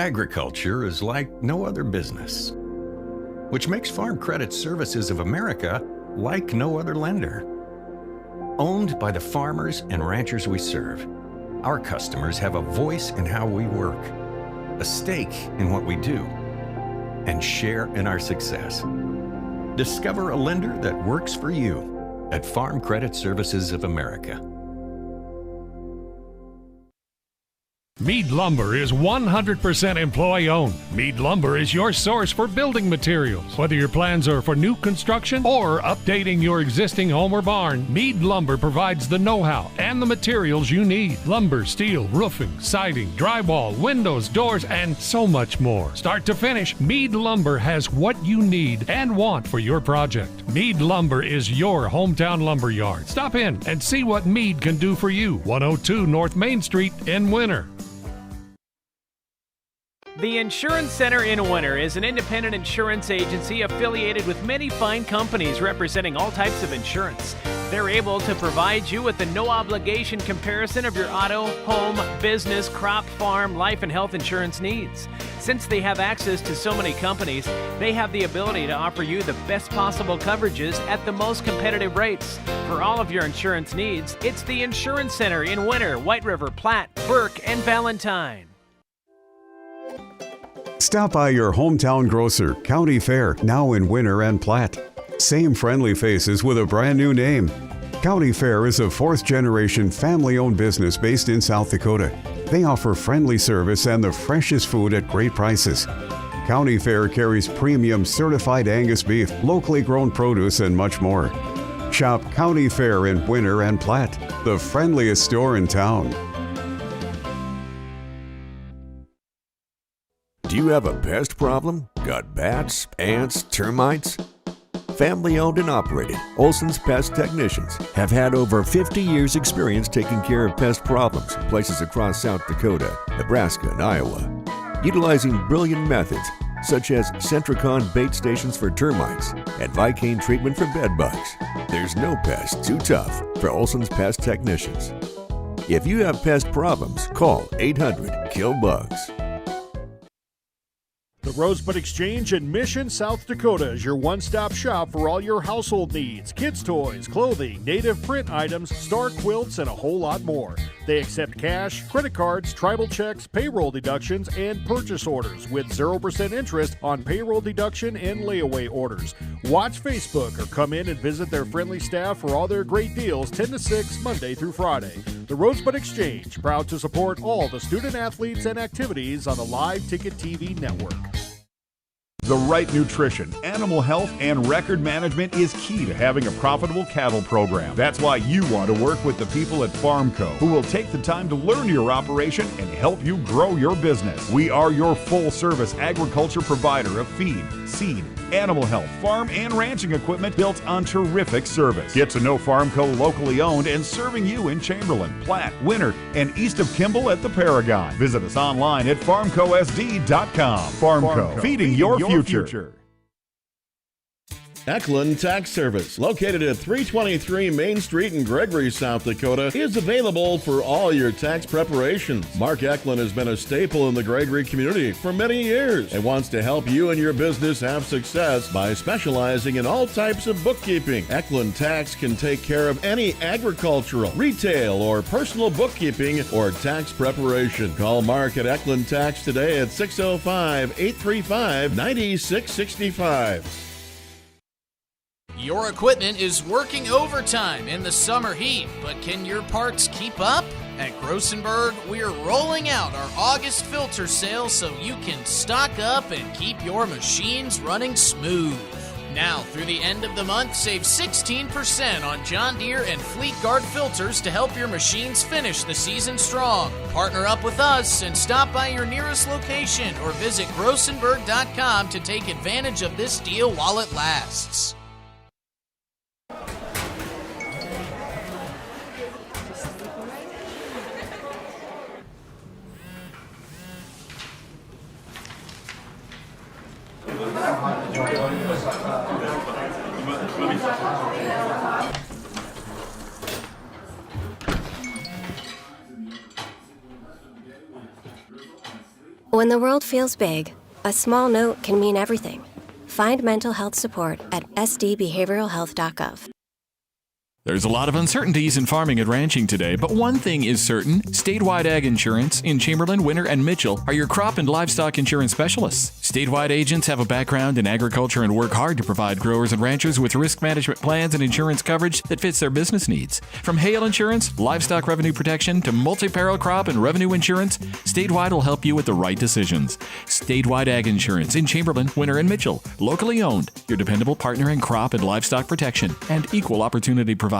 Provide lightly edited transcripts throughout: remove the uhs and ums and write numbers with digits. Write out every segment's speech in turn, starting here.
Agriculture is like no other business, which makes Farm Credit Services of America like no other lender. Owned by the farmers and ranchers we serve, our customers have a voice in how we work, a stake in what we do, and share in our success. Discover a lender that works for you at Farm Credit Services of America. Mead Lumber is 100% employee-owned. Mead Lumber is your source for building materials. Whether your plans are for new construction or updating your existing home or barn, Mead Lumber provides the know-how and the materials you need. Lumber, steel, roofing, siding, drywall, windows, doors, and so much more. Start to finish, Mead Lumber has what you need and want for your project. Mead Lumber is your hometown lumber yard. Stop in and see what Mead can do for you. 102 North Main Street in Winter. The Insurance Center in Winter is an independent insurance agency affiliated with many fine companies representing all types of insurance. They're able to provide you with a no-obligation comparison of your auto, home, business, crop, farm, life, and health insurance needs. Since they have access to so many companies, they have the ability to offer you the best possible coverages at the most competitive rates. For all of your insurance needs, it's the Insurance Center in Winter, White River, Platte, Burke, and Valentine. Stop by your hometown grocer, County Fair, now in Winter and Platte. Same friendly faces with a brand new name. County Fair is a fourth-generation family-owned business based in South Dakota. They offer friendly service and the freshest food at great prices. County Fair carries premium certified Angus beef, locally grown produce, and much more. Shop County Fair in Winter and Platte, the friendliest store in town. Do you have a pest problem? Got bats, ants, termites? Family owned and operated, Olson's Pest Technicians have had over 50 years experience taking care of pest problems in places across South Dakota, Nebraska, and Iowa. Utilizing brilliant methods such as Centricon bait stations for termites and Vicane treatment for bed bugs, there's no pest too tough for Olson's Pest Technicians. If you have pest problems, call 800-KILL-BUGS. The Rosebud Exchange in Mission, South Dakota is your one-stop shop for all your household needs, kids' toys, clothing, native print items, star quilts, and a whole lot more. They accept cash, credit cards, tribal checks, payroll deductions, and purchase orders with 0% interest on payroll deduction and layaway orders. Watch Facebook or come in and visit their friendly staff for all their great deals 10 to 6 Monday through Friday. The Rosebud Exchange, proud to support all the student athletes and activities on the Live Ticket TV network. The right nutrition, animal health, and record management is key to having a profitable cattle program. That's why you want to work with the people at Farmco, who will take the time to learn your operation and help you grow your business. We are your full-service agriculture provider of feed, seed, animal health, farm, and ranching equipment built on terrific service. Get to know Farmco locally owned and serving you in Chamberlain, Platte, Winter, and east of Kimball at the Paragon. Visit us online at farmcosd.com. Farmco, feeding your future. Eklund Tax Service, located at 323 Main Street in Gregory, South Dakota, is available for all your tax preparations. Mark Eklund has been a staple in the Gregory community for many years and wants to help you and your business have success by specializing in all types of bookkeeping. Eklund Tax can take care of any agricultural, retail, or personal bookkeeping or tax preparation. Call Mark at Eklund Tax today at 605-835-9665. Your equipment is working overtime in the summer heat, but can your parts keep up? At Grossenberg, we're rolling out our August filter sale so you can stock up and keep your machines running smooth. Now, through the end of the month, save 16% on John Deere and Fleet Guard filters to help your machines finish the season strong. Partner up with us and stop by your nearest location or visit Grossenberg.com to take advantage of this deal while it lasts. When the world feels big, a small note can mean everything. Find mental health support at sdbehavioralhealth.gov. There's a lot of uncertainties in farming and ranching today, but one thing is certain. Statewide Ag Insurance in Chamberlain, Winter, and Mitchell are your crop and livestock insurance specialists. Statewide agents have a background in agriculture and work hard to provide growers and ranchers with risk management plans and insurance coverage that fits their business needs. From hail insurance, livestock revenue protection, to multi-peril crop and revenue insurance, Statewide will help you with the right decisions. Statewide Ag Insurance in Chamberlain, Winter, and Mitchell. Locally owned, your dependable partner in crop and livestock protection and equal opportunity provider.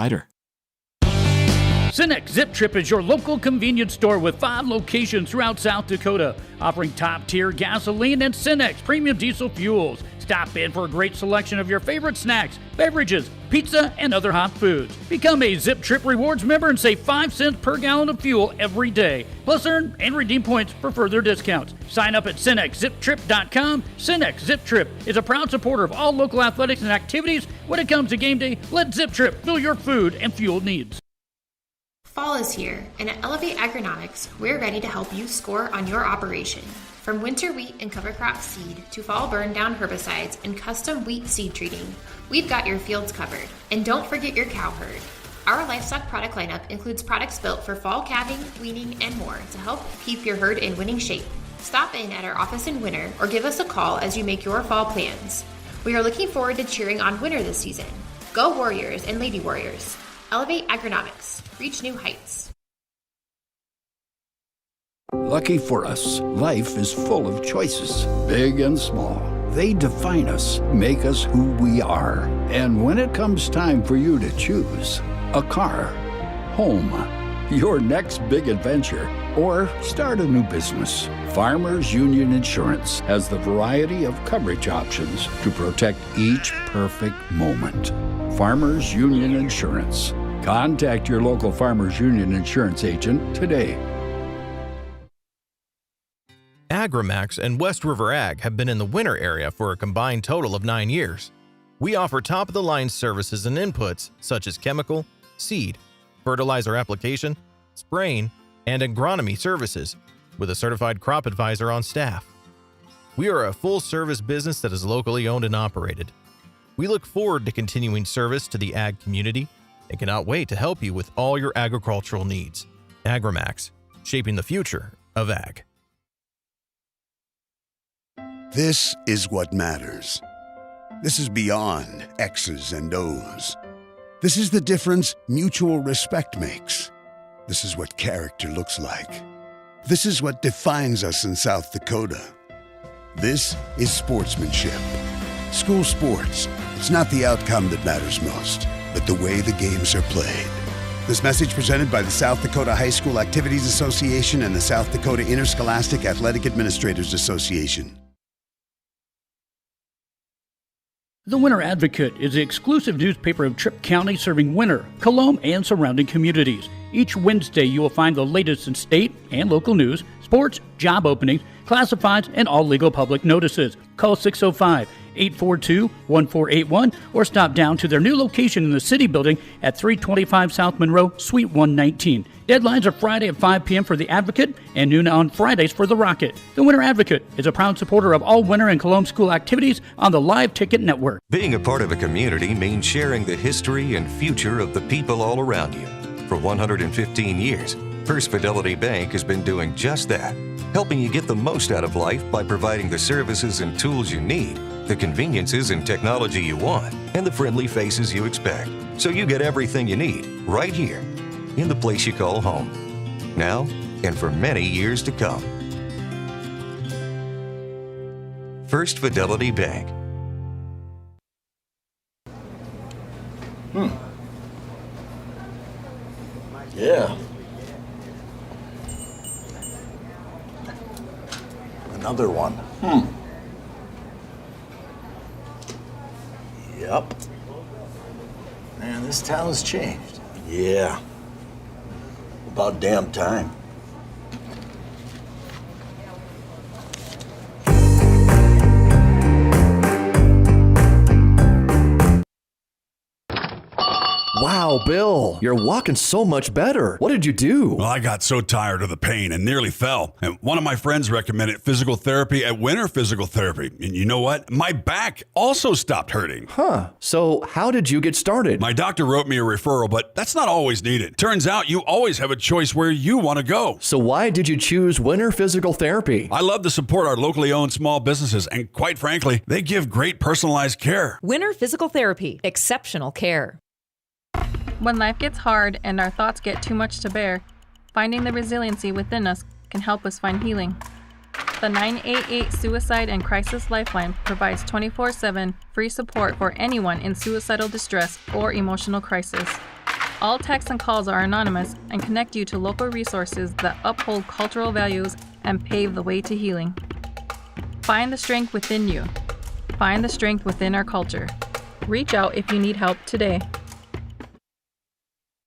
Cenex Zip Trip is your local convenience store with 5 locations throughout South Dakota, offering top-tier gasoline and Cenex premium diesel fuels. Stop in for a great selection of your favorite snacks, beverages, pizza, and other hot foods. Become a Zip Trip Rewards member and save 5 cents per gallon of fuel every day. Plus, earn and redeem points for further discounts. Sign up at CenexZipTrip.com. Cenex Zip Trip is a proud supporter of all local athletics and activities. When it comes to game day, let Zip Trip fill your food and fuel needs. Fall is here, and at Elevate Agronomics, we're ready to help you score on your operation. From winter wheat and cover crop seed to fall burn down herbicides and custom wheat seed treating, we've got your fields covered. And don't forget your cow herd. Our livestock product lineup includes products built for fall calving, weaning, and more to help keep your herd in winning shape. Stop in at our office in winter or give us a call as you make your fall plans. We are looking forward to cheering on winter this season. Go Warriors and Lady Warriors. Elevate Agronomics. Reach new heights. Lucky for us, life is full of choices, big and small. They define us, make us who we are. And when it comes time for you to choose, a car, home, your next big adventure, or start a new business, Farmers Union Insurance has the variety of coverage options to protect each perfect moment. Farmers Union Insurance. Contact your local Farmers Union Insurance agent today. Agrimax and West River Ag have been in the winter area for a combined total of 9 years. We offer top-of-the-line services and inputs such as chemical, seed, fertilizer application, spraying, and agronomy services with a certified crop advisor on staff. We are a full-service business that is locally owned and operated. We look forward to continuing service to the ag community and cannot wait to help you with all your agricultural needs. Agrimax, shaping the future of ag. This is what matters. This is beyond X's and O's. This is the difference mutual respect makes. This is what character looks like. This is what defines us in South Dakota. This is sportsmanship. School sports, it's not the outcome that matters most, but the way the games are played. This message presented by the South Dakota High School Activities Association and the South Dakota Interscholastic Athletic Administrators Association. The Winter Advocate is the exclusive newspaper of Tripp County serving Winter, Colome, and surrounding communities. Each Wednesday, you will find the latest in state and local news, sports, job openings, classifieds, and all legal public notices. Call 605-842-1481 or stop down to their new location in the City Building at 325 South Monroe, Suite 119. Deadlines are Friday at 5 p.m. for the Advocate and noon on Fridays for the Rocket. The Winter Advocate is a proud supporter of all Winter and Colome school activities on the Live Ticket Network. Being a part of a community means sharing the history and future of the people all around you. For 115 years, First Fidelity Bank has been doing just that, helping you get the most out of life by providing the services and tools you need, the conveniences and technology you want, and the friendly faces you expect. So you get everything you need right here in the place you call home, now and for many years to come. First Fidelity Bank. Yeah. Another one. Yep. Man, this town's changed. Yeah. About damn time. Wow, Bill, you're walking so much better. What did you do? Well, I got so tired of the pain and nearly fell. And one of my friends recommended physical therapy at Winter Physical Therapy. And you know what? My back also stopped hurting. Huh. So how did you get started? My doctor wrote me a referral, but that's not always needed. Turns out you always have a choice where you want to go. So why did you choose Winter Physical Therapy? I love to support our locally owned small businesses, and quite frankly, they give great personalized care. Winter Physical Therapy. Exceptional care. When life gets hard and our thoughts get too much to bear, finding the resiliency within us can help us find healing. The 988 Suicide and Crisis Lifeline provides 24/7 free support for anyone in suicidal distress or emotional crisis. All texts and calls are anonymous and connect you to local resources that uphold cultural values and pave the way to healing. Find the strength within you. Find the strength within our culture. Reach out if you need help today.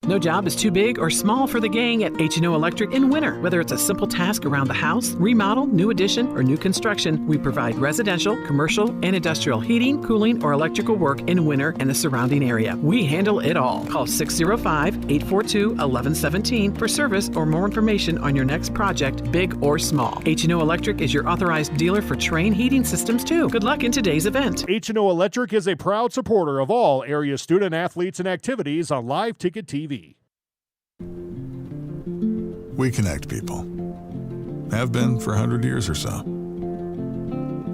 No job is too big or small for the gang at H&O Electric in winter. Whether it's a simple task around the house, remodel, new addition, or new construction, we provide residential, commercial, and industrial heating, cooling, or electrical work in winter and the surrounding area. We handle it all. Call 605-842-1117 for service or more information on your next project, big or small. H&O Electric is your authorized dealer for Trane heating systems, too. Good luck in today's event. H&O Electric is a proud supporter of all area student athletes and activities on Live Ticket TV. We connect people. Have been for 100 years or so.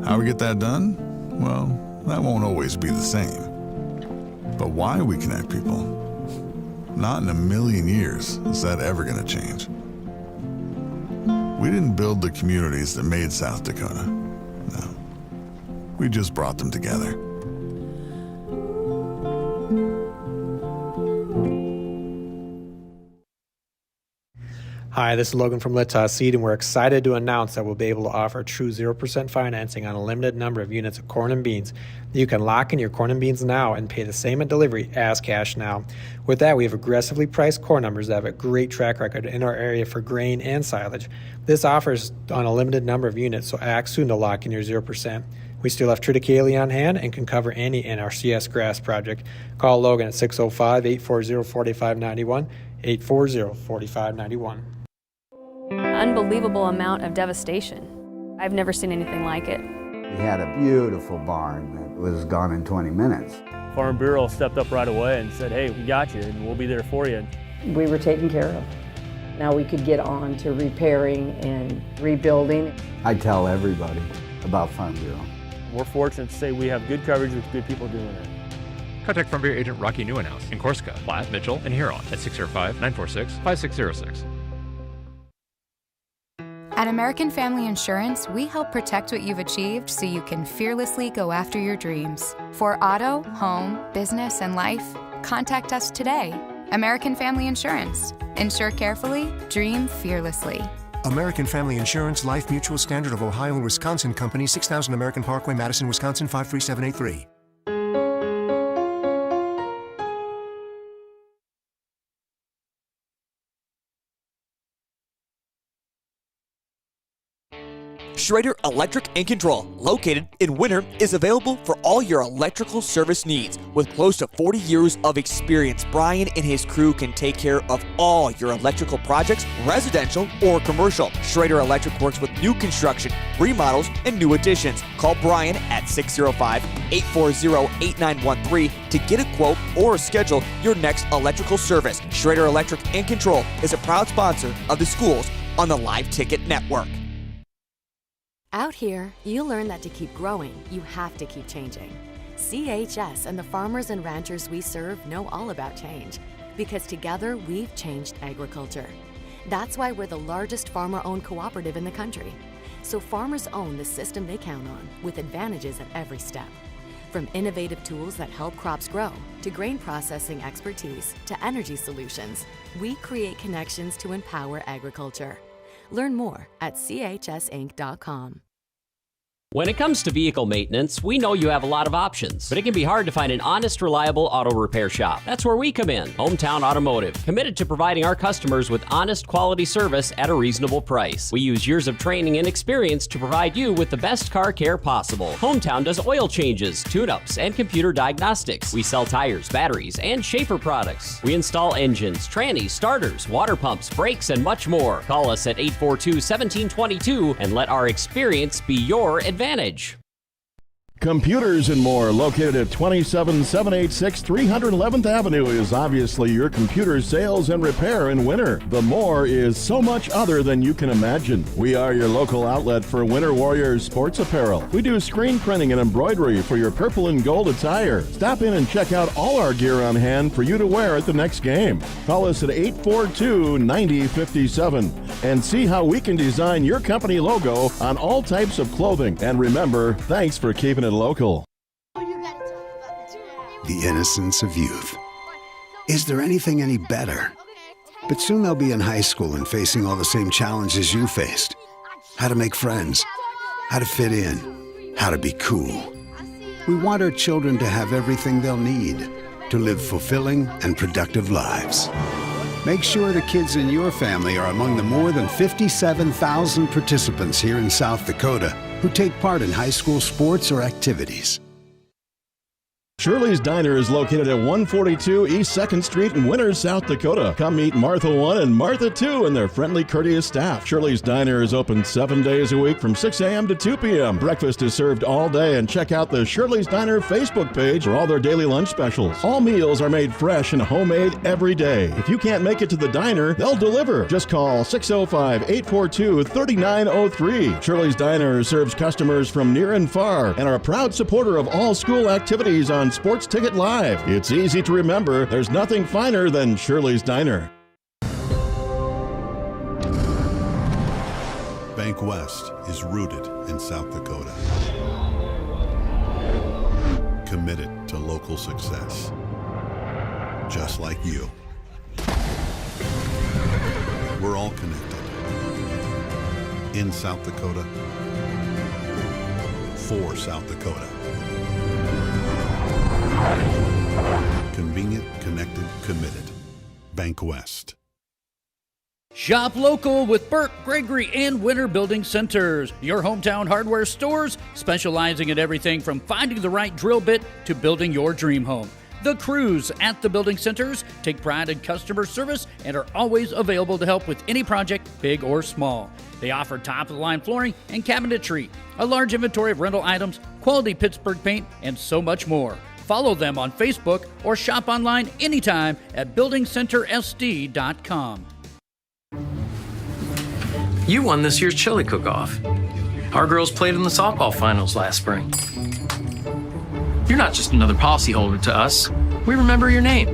How we get that done? Well, that won't always be the same. But why we connect people? Not in a million years is that ever going to change. We didn't build the communities that made South Dakota. No. We just brought them together. Hi, this is Logan from Littoss Seed, and we're excited to announce that we'll be able to offer true 0% financing on a limited number of units of corn and beans. You can lock in your corn and beans now and pay the same at delivery as cash now. With that, we have aggressively priced corn numbers that have a great track record in our area for grain and silage. This offers on a limited number of units, so act soon to lock in your 0%. We still have triticale on hand and can cover any NRCS grass project. Call Logan at 605-840-4591, 840-4591. Unbelievable amount of devastation. I've never seen anything like it. We had a beautiful barn that was gone in 20 minutes. Farm Bureau stepped up right away and said, hey, we got you and we'll be there for you. We were taken care of. Now we could get on to repairing and rebuilding. I tell everybody about Farm Bureau. We're fortunate to say we have good coverage with good people doing it. Contact Farm Bureau agent Rocky Newenhouse in Corsica, Platte, Mitchell, and Huron at 605-946-5606. At American Family Insurance, we help protect what you've achieved so you can fearlessly go after your dreams. For auto, home, business, and life, contact us today. American Family Insurance. Insure carefully, dream fearlessly. American Family Insurance, Life Mutual, Standard of Ohio and Wisconsin Company, 6000 American Parkway, Madison, Wisconsin, 53783. Schrader Electric and Control, located in Winter, is available for all your electrical service needs. With close to 40 years of experience, Brian and his crew can take care of all your electrical projects, residential or commercial. Schrader Electric works with new construction, remodels, and new additions. Call Brian at 605-840-8913 to get a quote or schedule your next electrical service. Schrader Electric and Control is a proud sponsor of the schools on the Live Ticket Network. Out here, you learn that to keep growing, you have to keep changing. CHS and the farmers and ranchers we serve know all about change, because together we've changed agriculture. That's why we're the largest farmer-owned cooperative in the country. So farmers own the system they count on, with advantages at every step. From innovative tools that help crops grow, to grain processing expertise, to energy solutions, we create connections to empower agriculture. Learn more at chsinc.com. When it comes to vehicle maintenance, we know you have a lot of options, but it can be hard to find an honest, reliable auto repair shop. That's where we come in, Hometown Automotive, committed to providing our customers with honest, quality service at a reasonable price. We use years of training and experience to provide you with the best car care possible. Hometown does oil changes, tune-ups, and computer diagnostics. We sell tires, batteries, and Schaefer products. We install engines, trannies, starters, water pumps, brakes, and much more. Call us at 842-1722 and let our experience be your advantage. Computers and More, located at 27786 311th Avenue, is obviously your computer sales and repair in winter. The More is so much other than you can imagine. We are your local outlet for Winter Warriors sports apparel. We do screen printing and embroidery for your purple and gold attire. Stop in and check out all our gear on hand for you to wear at the next game. Call us at 842-9057 and see how we can design your company logo on all types of clothing. And remember, thanks for keeping it local. The innocence of youth. Is there anything any better? But soon they'll be in high school and facing all the same challenges you faced. How to make friends, how to fit in, how to be cool. We want our children to have everything they'll need to live fulfilling and productive lives. Make sure the kids in your family are among the more than 57,000 participants here in South Dakota who take part in high school sports or activities. Shirley's Diner is located at 142 East 2nd Street in Winters, South Dakota. Come meet Martha 1 and Martha 2 and their friendly, courteous staff. Shirley's Diner is open 7 days a week from 6 a.m. to 2 p.m. Breakfast is served all day, and check out the Shirley's Diner Facebook page for all their daily lunch specials. All meals are made fresh and homemade every day. If you can't make it to the diner, they'll deliver. Just call 605-842-3903. Shirley's Diner serves customers from near and far and are a proud supporter of all school activities on Sports Ticket Live. It's easy to remember. There's nothing finer than Shirley's Diner. Bank West is rooted in South Dakota. Committed to local success. Just like you. We're all connected. In South Dakota. For South Dakota. Convenient, connected, committed. Bank West. Shop local with Burke, Gregory, and Winter Building Centers, your hometown hardware stores specializing in everything from finding the right drill bit to building your dream home. The crews at the building centers take pride in customer service and are always available to help with any project, big or small. They offer top-of-the-line flooring and cabinetry, a large inventory of rental items, quality Pittsburgh paint, and so much more. Follow them on Facebook or shop online anytime at buildingcentersd.com. You won this year's chili cook-off. Our girls played in the softball finals last spring. You're not just another policyholder to us. We remember your name.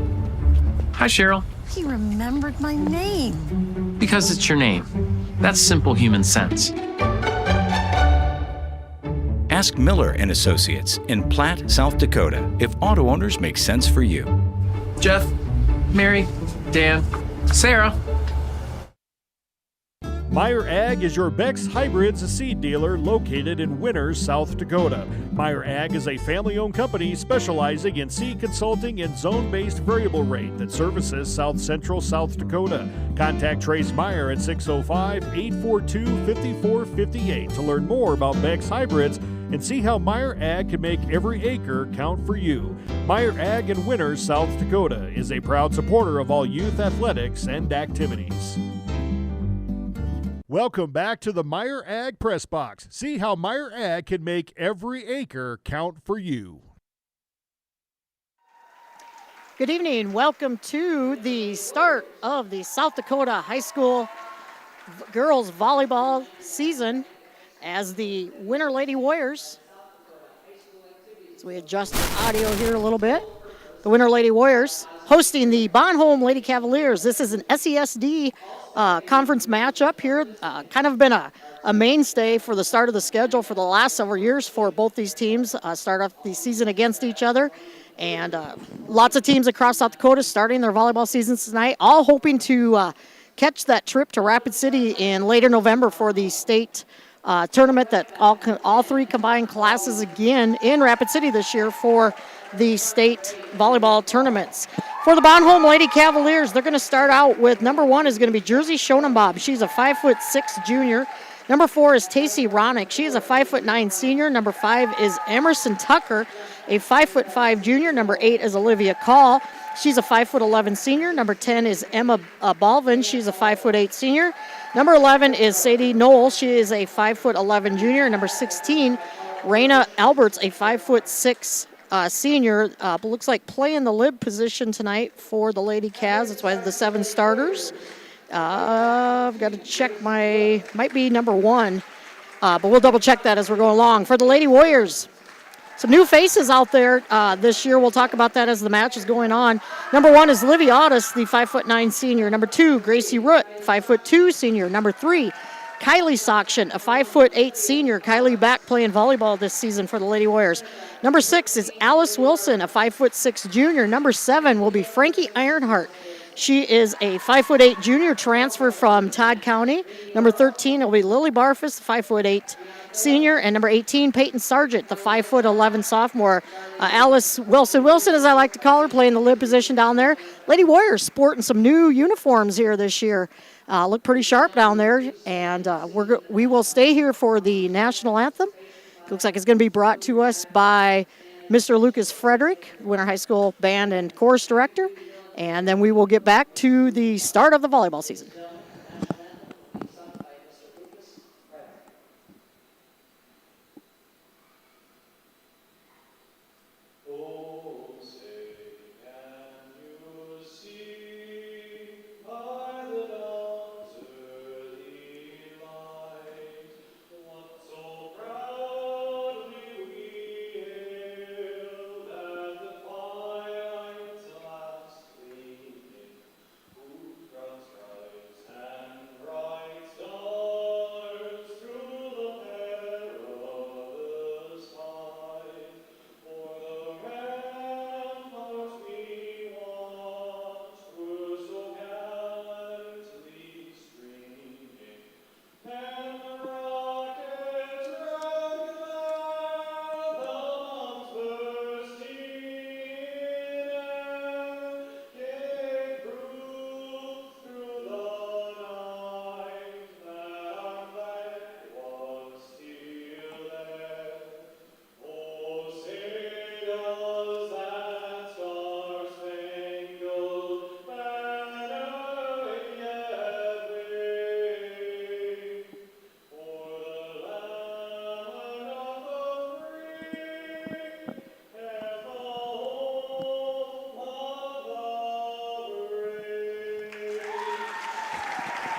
Hi, Cheryl. He remembered my name. Because it's your name. That's simple human sense. Ask Miller & Associates in Platte, South Dakota, if auto owners make sense for you. Jeff, Mary, Dan, Sarah. Meyer Ag is your Beck's Hybrids seed dealer located in Winters, South Dakota. Meyer Ag is a family-owned company specializing in seed consulting and zone-based variable rate that services South Central South Dakota. Contact Trace Meyer at 605-842-5458 to learn more about Beck's Hybrids and see how Meyer Ag can make every acre count for you. Meyer Ag in Winters, South Dakota is a proud supporter of all youth athletics and activities. Welcome back to the Meyer Ag Press Box. See how Meyer Ag can make every acre count for you. Good evening. Welcome to the start of the South Dakota High School girls volleyball season as the Winter Lady Warriors. So we adjust the audio here a little bit. The Winter Lady Warriors hosting the Homme Lady Cavaliers. This is an SESD conference matchup here. Kind of been a mainstay for the start of the schedule for the last several years for both these teams. Start off the season against each other. And lots of teams across South Dakota starting their volleyball seasons tonight, all hoping to catch that trip to Rapid City in later November for the state tournament that all three combined classes again in Rapid City this year for the state volleyball tournaments. For the Bonhomme Lady Cavaliers, they're going to start out with number 1 is going to be Jersey Schonenbob. She's a 5'6" junior. Number 4 is Tacey Ronick. She is a 5'9" senior. Number 5 is Emerson Tucker, a 5'5" junior. Number 8 is Olivia Call. She's a 5'11" senior. Number 10 is Emma Balvin. She's a 5'8" senior. Number 11 is Sadie Knoll. She is a 5'11" junior. Number 16, Raina Alberts, a 5'6" senior. Looks like playing the lib position tonight for the Lady Cavs. That's why the 7 starters. I've got to check might be number 1, but we'll double check that as we're going along. For the Lady Warriors, some new faces out there this year. We'll talk about that as the match is going on. Number 1 is Livy Audis, the 5'9" senior. Number 2, Gracie Root, 5'2" senior. Number 3, Kylie Sokshin, a 5'8" senior. Kylie back playing volleyball this season for the Lady Warriors. Number 6 is Alice Wilson, a 5'6" junior. Number 7 will be Frankie Ironheart. She is a 5'8" junior transfer from Todd County. Number 13 will be Lily Barfus, 5'8" senior. And number 18, Peyton Sargent, the 5'11" sophomore. Alice Wilson, as I like to call her, playing the lib position down there. Lady Warriors sporting some new uniforms here this year. Look pretty sharp down there. And we will stay here for the national anthem. Looks like it's going to be brought to us by Mr. Lucas Frederick, Winter High School Band and Chorus Director. And then we will get back to the start of the volleyball season.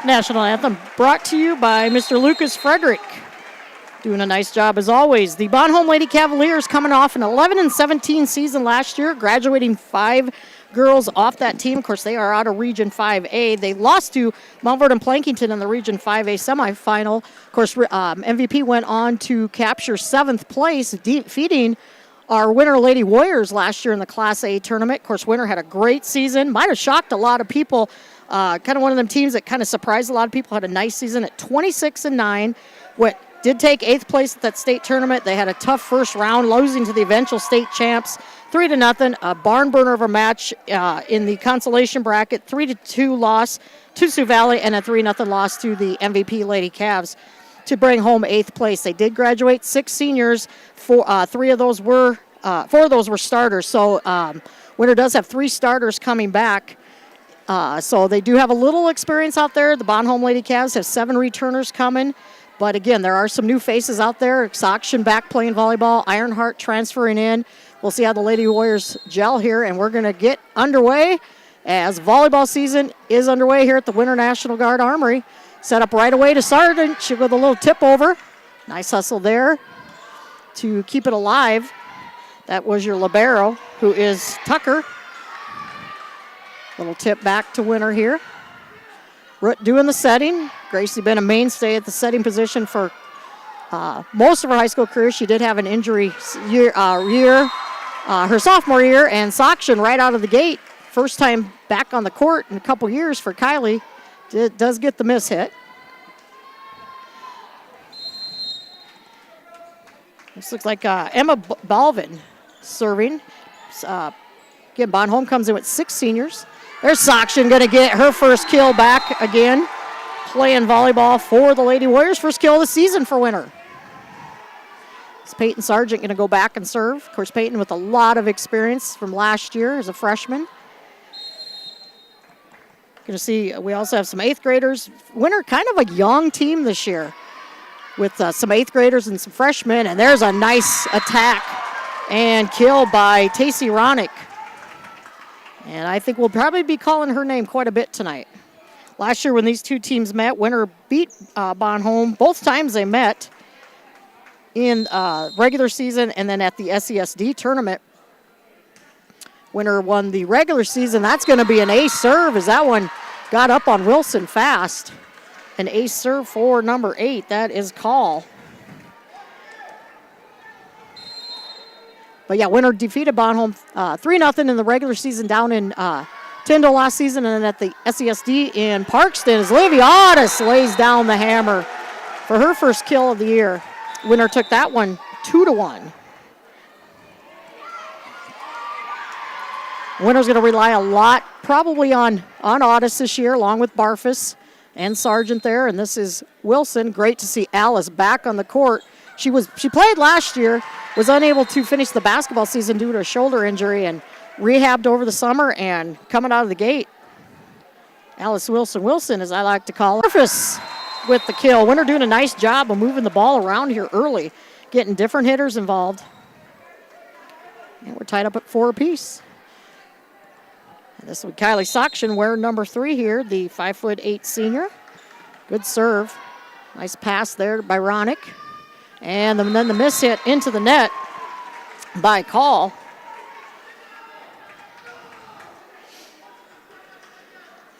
National anthem brought to you by Mr. Lucas Frederick. Doing a nice job as always. The Bonhomme Lady Cavaliers coming off an 11-17 season last year, graduating 5 girls off that team. Of course, they are out of Region 5A. They lost to Mount Vernon Plankinton in the Region 5A semifinal. Of course, MVP went on to capture 7th place, defeating our Winter Lady Warriors last year in the Class A tournament. Of course, Winter had a great season. Might have shocked a lot of people. Kind of one of them teams that kind of surprised a lot of people. Had a nice season at 26-9. Did take 8th place at that state tournament. They had a tough first round, losing to the eventual state champs, 3-0. A barn burner of a match in the consolation bracket, 3-2 loss to Sioux Valley, and a 3-0 loss to the MVP Lady Cavs to bring home 8th place. They did graduate 6 seniors. 4 of those were starters. So Winter does have 3 starters coming back. So they do have a little experience out there. The Bonhomme Lady Cavs have 7 returners coming. But again, there are some new faces out there. Sokshin back playing volleyball. Ironheart transferring in. We'll see how the Lady Warriors gel here. And we're going to get underway as volleyball season is underway here at the Winter National Guard Armory. Set up right away to Sargent. She'll go with a little tip over. Nice hustle there to keep it alive. That was your libero, who is Tucker. Little tip back to Winter here. Root doing the setting. Gracie been a mainstay at the setting position for most of her high school career. She did have an injury her sophomore year, and Sokshin right out of the gate. First time back on the court in a couple years for Kylie. Does get the miss hit. This looks like Emma Balvin serving. Again, Bonhomme comes in with 6 seniors. There's Sakshin going to get her first kill back again. Playing volleyball for the Lady Warriors. First kill of the season for Winter. It's Peyton Sargent going to go back and serve. Of course, Peyton with a lot of experience from last year as a freshman. Going to see, we also have some 8th graders. Winter kind of a young team this year with some 8th graders and some freshmen. And there's a nice attack and kill by Tacey Ronick. And I think we'll probably be calling her name quite a bit tonight. Last year when these two teams met, Winter beat Bonhomme. Both times they met in regular season and then at the SESD tournament. Winter won the regular season. That's going to be an ace serve as that one got up on Wilson fast. An ace serve for number 8. That is call. But yeah, Winter defeated Bonhomme 3-0 in the regular season down in Tyndall last season, and then at the SESD in Parkston as Livy Audis lays down the hammer for her first kill of the year. Winter took that one 2-1. Winter's going to rely a lot probably on Audis this year, along with Barfus and Sargent there, and this is Wilson. Great to see Alice back on the court. She played last year, was unable to finish the basketball season due to a shoulder injury and rehabbed over the summer and coming out of the gate. Alice Wilson, as I like to call her. Barfus with the kill. Winter doing a nice job of moving the ball around here early, getting different hitters involved. And we're tied up at 4 apiece. And this will be Kylie Sakshin wearing number 3 here, the 5'8" senior. Good serve. Nice pass there by Ronick. And then the miss hit into the net by Call.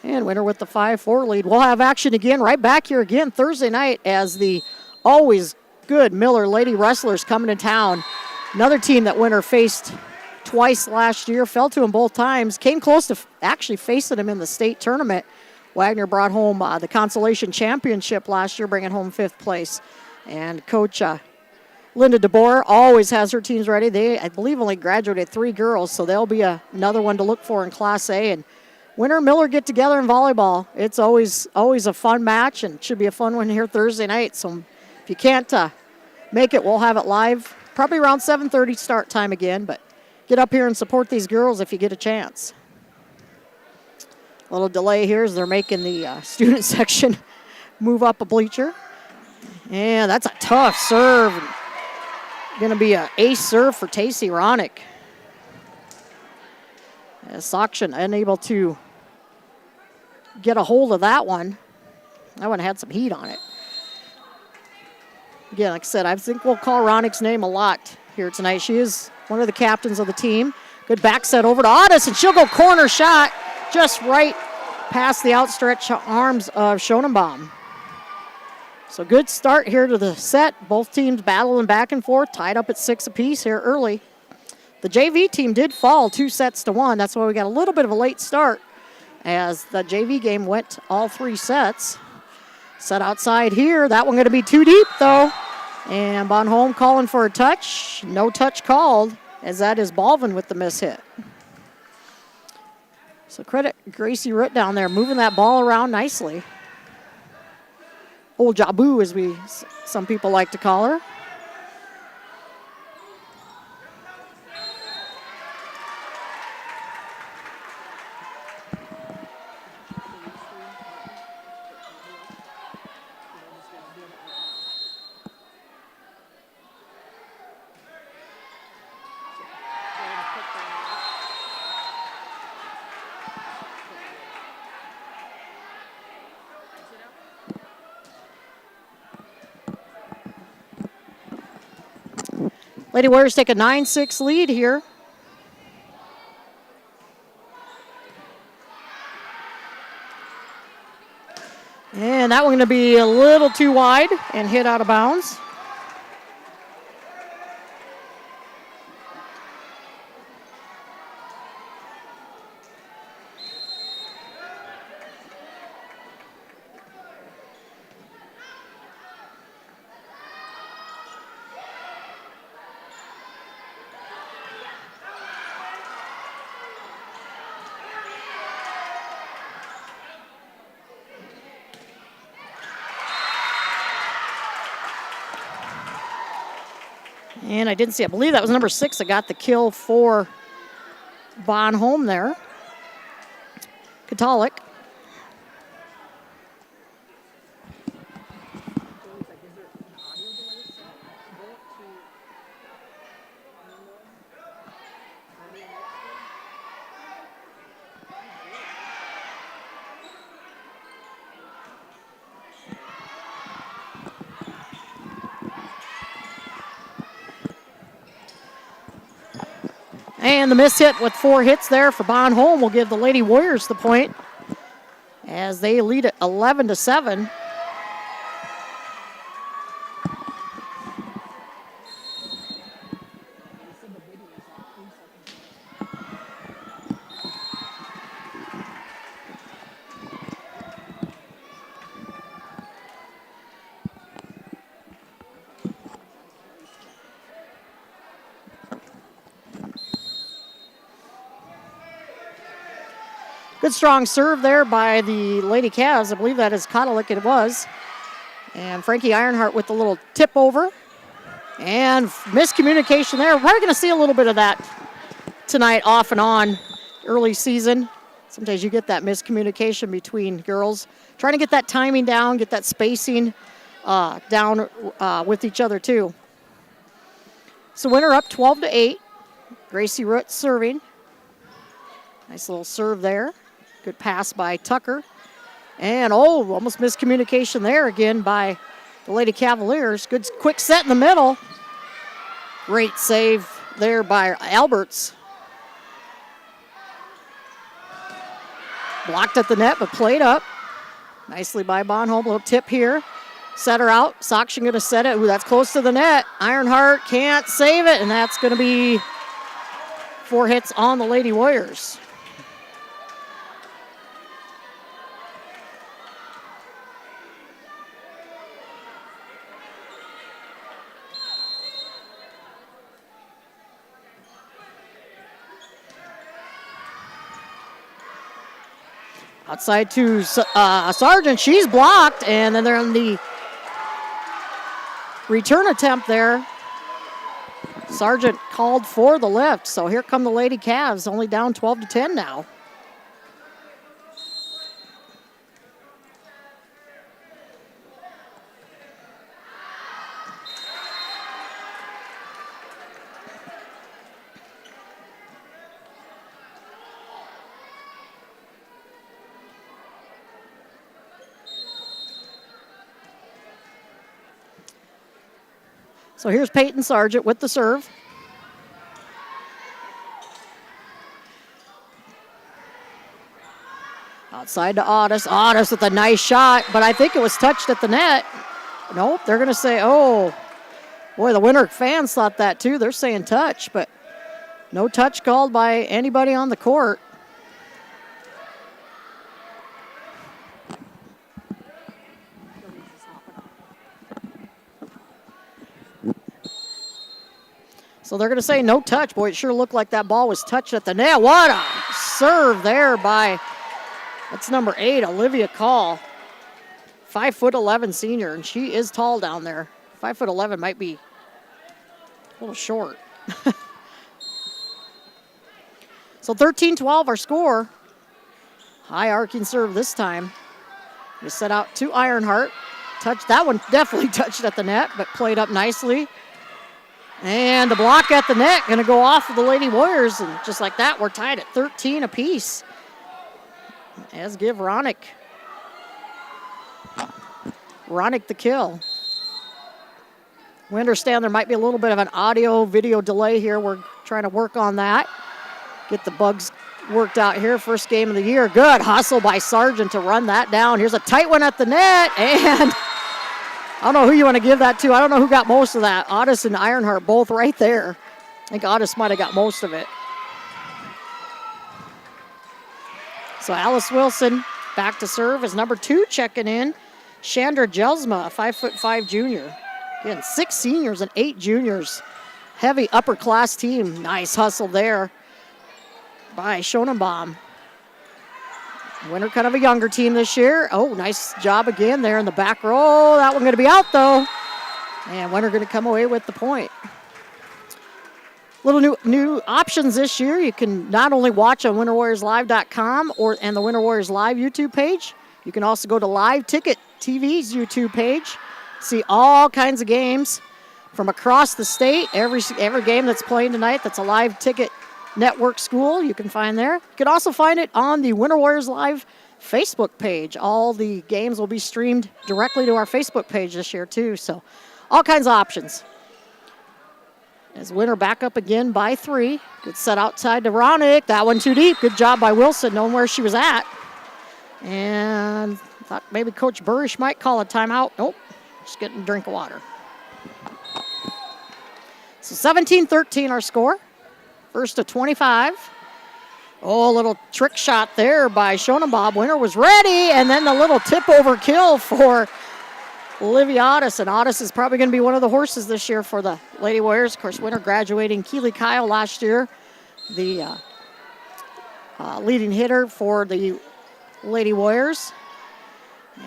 And Winter with the 5-4 lead. We'll have action again right back here again Thursday night as the always good Miller Lady Wrestlers coming to town. Another team that Winter faced twice last year, fell to him both times, came close to actually facing him in the state tournament. Wagner brought home the consolation championship last year, bringing home 5th place. And Coach Linda DeBoer always has her teams ready. They, I believe, only graduated 3 girls, so they'll be another one to look for in Class A. And Winter and Miller get together in volleyball. It's always a fun match and should be a fun one here Thursday night. So if you can't make it, we'll have it live, probably around 7:30 start time again. But get up here and support these girls if you get a chance. A little delay here as they're making the student section move up a bleacher. And that's a tough serve. Going to be an ace serve for Tacey Ronick. Sakshin unable to get a hold of that one. That one had some heat on it. Again, like I said, I think we'll call Ronick's name a lot here tonight. She is one of the captains of the team. Good back set over to Audis, and she'll go corner shot just right past the outstretched arms of Schonenbaum. So good start here to the set. Both teams battling back and forth, tied up at 6 apiece here early. The JV team did fall 2-1. That's why we got a little bit of a late start as the JV game went all 3 sets. Set outside here. That one going to be too deep, though. And Bonhomme calling for a touch. No touch called, as that is Balvin with the miss hit. So credit Gracie Root down there, moving that ball around nicely. Old Jabu, as some people like to call her. Lady Warriors take a 9-6 lead here. And that one going to be a little too wide and hit out of bounds. And I didn't see, I believe that was number 6 that got the kill for Homme there. Catholic. And the miss hit with 4 hits there for Homme will give the Lady Warriors the point as they lead it 11-7. Good strong serve there by the Lady Cavs. I believe that is Catholic, it was. And Frankie Ironheart with the little tip over. And miscommunication there. We're probably going to see a little bit of that tonight off and on early season. Sometimes you get that miscommunication between girls. Trying to get that timing down, get that spacing down with each other too. So Winter up 12-8. Gracie Root serving. Nice little serve there. Good pass by Tucker. And, almost miscommunication there again by the Lady Cavaliers. Good quick set in the middle. Great save there by Alberts. Blocked at the net, but played up. Nicely by Homme. Little tip here. Set her out. Sakshin going to set it. Ooh, that's close to the net. Ironheart can't save it, and that's going to be 4 hits on the Lady Warriors. Outside to Sargent. She's blocked, and then they're on the return attempt there. Sargent called for the lift, so here come the Lady Cavs, only down 12-10 now. So here's Peyton Sargent with the serve. Outside to Otis. Otis with a nice shot, but I think it was touched at the net. Nope, they're going to say, oh. Boy, the Winter fans thought that too. They're saying touch, but no touch called by anybody on the court. So they're going to say no touch. Boy, it sure looked like that ball was touched at the net. What a serve there by, that's number 8, Olivia Call. 5'11" senior, and she is tall down there. 5'11" might be a little short. So 13-12 our score. High arcing serve this time. We set out to Ironheart. Touch, that one definitely touched at the net, but played up nicely. And the block at the net going to go off of the Lady Warriors. And just like that, we're tied at 13 apiece. As give Ronick the kill. We understand there might be a little bit of an audio-video delay here. We're trying to work on that. Get the bugs worked out here. First game of the year. Good hustle by Sargent to run that down. Here's a tight one at the net. And I don't know who you want to give that to. I don't know who got most of that. Otis and Ironheart both right there. I think Otis might have got most of it. So Alice Wilson back to serve as number 2 checking in. Chandra Jelsma, a 5'5" junior. Again, 6 seniors and 8 juniors. Heavy upper class team. Nice hustle there by Schonenbaum. Winter kind of a younger team this year. Oh, nice job again there in the back row. That one going to be out though. And Winter going to come away with the point. Little new options this year. You can not only watch on winterwarriorslive.com and the Winter Warriors Live YouTube page, you can also go to Live Ticket TV's YouTube page, see all kinds of games from across the state. Every game that's playing tonight that's a Live Ticket Network school, you can find there. You can also find it on the Winter Warriors Live Facebook page. All the games will be streamed directly to our Facebook page this year too, so all kinds of options. As Winter back up again by 3. Good set outside to Ronick. That one too deep. Good job by Wilson, knowing where she was at. And thought maybe Coach Burrish might call a timeout. Nope, just getting a drink of water. So 17-13 our score. First to 25. Oh, a little trick shot there by Schonenbob. Winter was ready, and then the little tip over kill for Olivia Otis, and Otis is probably going to be one of the horses this year for the Lady Warriors. Of course, Winter graduating Keely Kyle last year, the leading hitter for the Lady Warriors.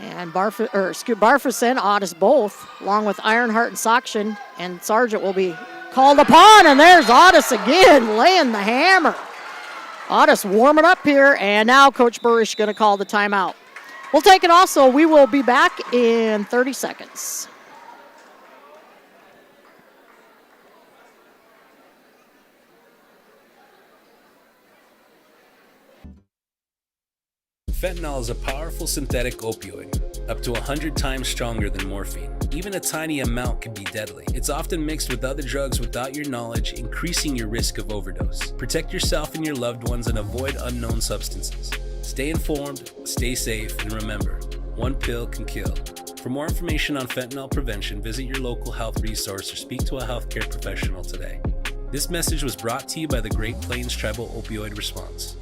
And Barfus and Otis both, along with Ironheart and Sakshan, and Sargent will be called upon, and there's Otis again, laying the hammer. Otis warming up here, and now Coach Burrish is going to call the timeout. We'll take it also. We will be back in 30 seconds. Fentanyl is a powerful synthetic opioid, up to 100 times stronger than morphine. Even a tiny amount can be deadly. It's often mixed with other drugs without your knowledge, increasing your risk of overdose. Protect yourself and your loved ones and avoid unknown substances. Stay informed, stay safe, and remember, one pill can kill. For more information on fentanyl prevention, visit your local health resource or speak to a healthcare professional today. This message was brought to you by the Great Plains Tribal Opioid Response,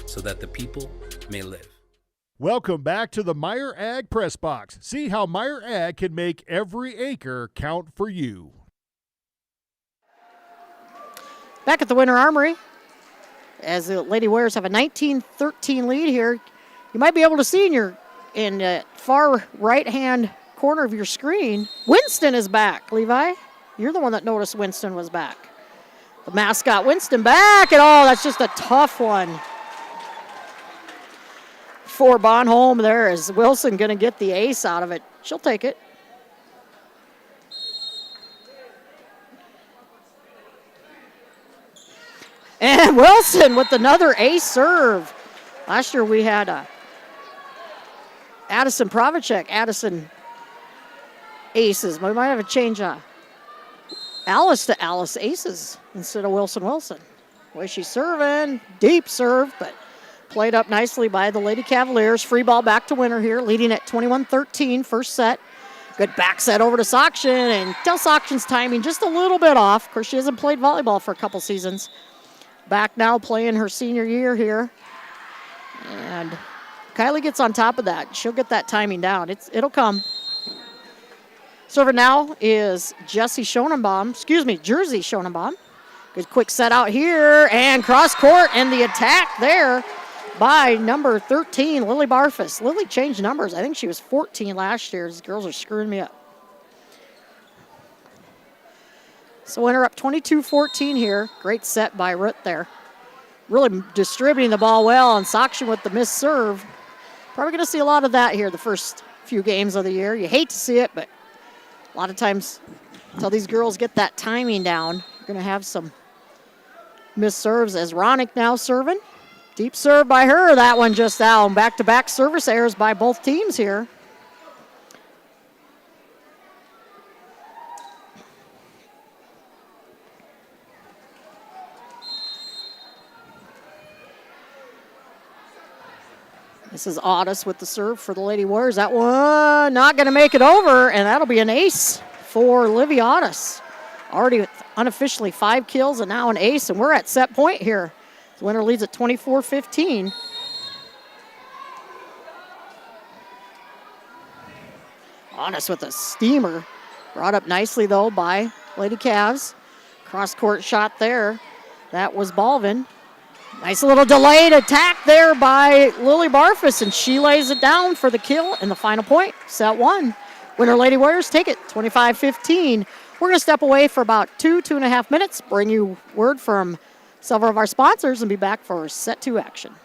so that the people may live. Welcome back to the Meyer Ag Press Box. See how Meyer Ag can make every acre count for you. Back at the Winter Armory, as the Lady Warriors have a 19-13 lead here. You might be able to see in the far right-hand corner of your screen, Winston is back, Levi. You're the one that noticed Winston was back. The mascot, Winston, back, and oh, that's just a tough one for Bonholm there. Is Wilson going to get the ace out of it? She'll take it. And Wilson with another ace serve. Last year we had Addison Provacek, Addison aces. We might have a change Alice to Alice aces instead of Wilson. Way she's serving, deep serve, but played up nicely by the Lady Cavaliers. Free ball back to Winter here, leading at 21-13, first set. Good back set over to Sakshan, and Del Sakshan's timing just a little bit off. Of course, she hasn't played volleyball for a couple seasons. Back now playing her senior year here. And Kylie gets on top of that. She'll get that timing down. It'll come. Server now is Jersey Schonenbaum. Good quick set out here, and cross court, and the attack there by number 13, Lily Barfus. Lily changed numbers. I think she was 14 last year. These girls are screwing me up. So Winter up 22-14 here. Great set by Ruth there. Really distributing the ball well, and Sakshan with the missed serve. Probably going to see a lot of that here the first few games of the year. You hate to see it, but a lot of times until these girls get that timing down, you're going to have some missed serves as Ronick now serving. Deep serve by her. That one just out. Back-to-back service errors by both teams here. This is Otis with the serve for the Lady Warriors. That one not going to make it over, and that'll be an ace for Livy Otis. Already unofficially 5 kills and now an ace, and we're at set point here. The Winter leads at 24-15. Otis with a steamer. Brought up nicely, though, by Lady Cavs. Cross-court shot there. That was Balvin. Nice little delayed attack there by Lily Barfus, and she lays it down for the kill and the final point. Set 1. Winter Lady Warriors take it 25-15. We're going to step away for about 2.5 minutes, bring you word from several of our sponsors, and be back for set 2 action.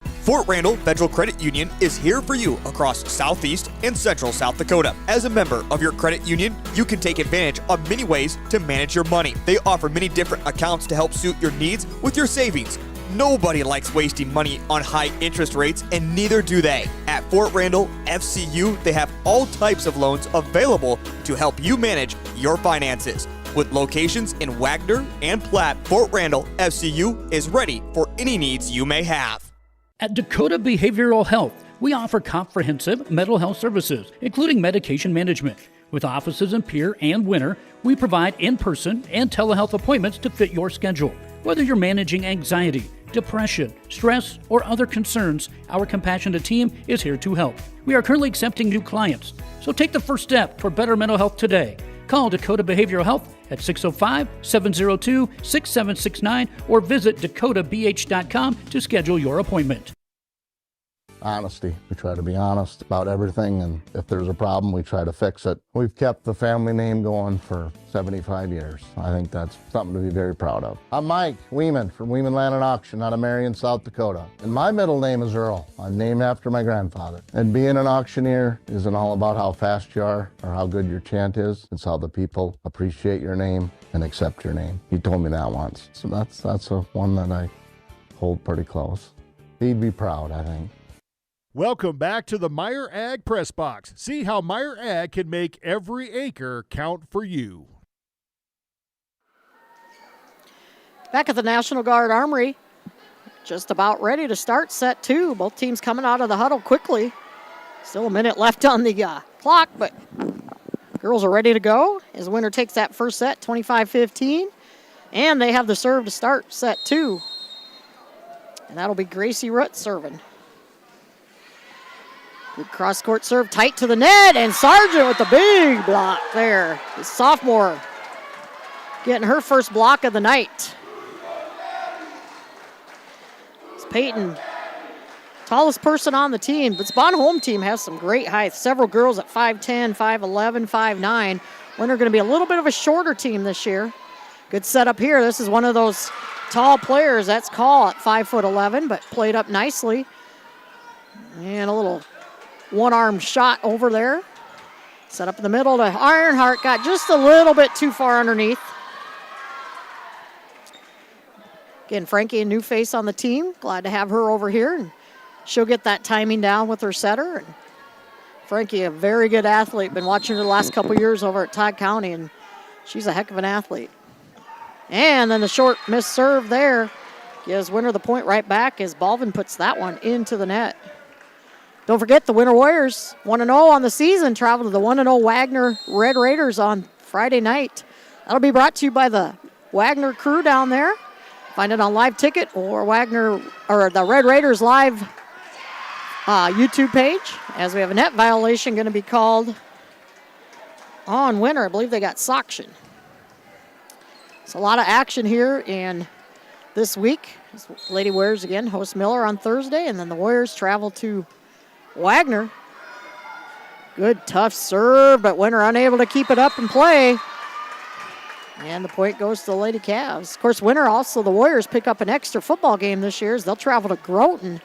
Fort Randall Federal Credit Union is here for you across Southeast and Central South Dakota. As a member of your credit union, you can take advantage of many ways to manage your money. They offer many different accounts to help suit your needs with your savings. Nobody likes wasting money on high interest rates, and neither do they. At Fort Randall FCU, they have all types of loans available to help you manage your finances. With locations in Wagner and Platte, Fort Randall FCU is ready for any needs you may have. At Dakota Behavioral Health, we offer comprehensive mental health services, including medication management. With offices in Pierre and Winter, we provide in-person and telehealth appointments to fit your schedule. Whether you're managing anxiety, depression, stress, or other concerns, our compassionate team is here to help. We are currently accepting new clients, so take the first step toward better mental health today. Call Dakota Behavioral Health at 605-702-6769 or visit dakotabh.com to schedule your appointment. Honesty. We try to be honest about everything, and if there's a problem, we try to fix it. We've kept the family name going for 75 years. I think that's something to be very proud of. I'm Mike Weeman from Weeman Land and Auction out of Marion, South Dakota. And my middle name is Earl. I'm named after my grandfather. And being an auctioneer isn't all about how fast you are or how good your chant is. It's how the people appreciate your name and accept your name. He told me that once. So that's one that I hold pretty close. He'd be proud, I think. Welcome back to the Meyer Ag Press Box. See how Meyer Ag can make every acre count for you. Back at the National Guard Armory, just about ready to start set 2. Both teams coming out of the huddle quickly. Still a minute left on the clock, but girls are ready to go as Winter takes that first set, 25-15. And they have the serve to start set 2. And that'll be Gracie Rutt serving. Good cross-court serve, tight to the net, and Sargent with the big block there. The sophomore getting her first block of the night. It's Peyton, tallest person on the team, but Bon Home team has some great height. Several girls at 5'10", 5'11", 5'9". Winter going to be a little bit of a shorter team this year. Good setup here. This is one of those tall players. That's Call at 5'11", but played up nicely. And a little one-arm shot over there. Set up in the middle to Ironheart. Got just a little bit too far underneath. Again, Frankie, a new face on the team. Glad to have her over here. And she'll get that timing down with her setter. And Frankie, a very good athlete. Been watching her the last couple years over at Todd County, and she's a heck of an athlete. And then the short missed serve there gives Winter the point right back as Balvin puts that one into the net. Don't forget, the Winter Warriors, 1-0 on the season, travel to the 1-0 Wagner Red Raiders on Friday night. That'll be brought to you by the Wagner crew down there. Find it on Live Ticket or Wagner or the Red Raiders Live YouTube page, as we have a net violation going to be called on Winter. I believe they got Soction. It's a lot of action here in this week. Lady Warriors again host Miller on Thursday, and then the Warriors travel to Wagner. Good tough serve, but Winter unable to keep it up and play. And the point goes to the Lady Cavs. Of course, Winter also, the Warriors pick up an extra football game this year as they'll travel to Groton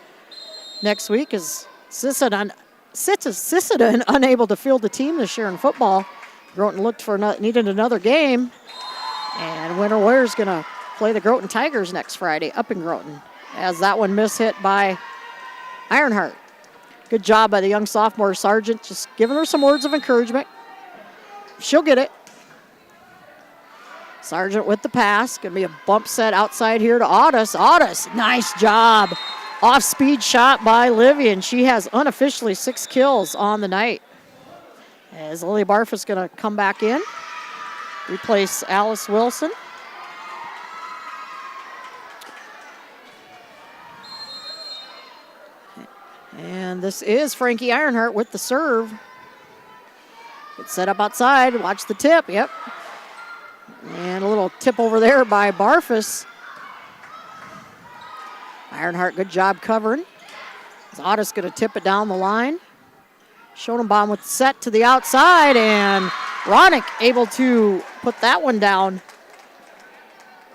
next week as Sisseton unable to field the team this year in football. Groton needed another game. And Winter Warriors going to play the Groton Tigers next Friday up in Groton as that one mishit by Ironheart. Good job by the young sophomore Sargent, just giving her some words of encouragement. She'll get it. Sargent with the pass. Going to be a bump set outside here to Audis. Audis, nice job. Off-speed shot by Livy, and she has unofficially 6 kills on the night. As Lily Barf is going to come back in, replace Alice Wilson. And this is Frankie Ironheart with the serve. It's set up outside. Watch the tip. Yep. And a little tip over there by Barfus. Ironheart, good job covering. Otis going to tip it down the line. Schoenbaum with set to the outside, and Ronick able to put that one down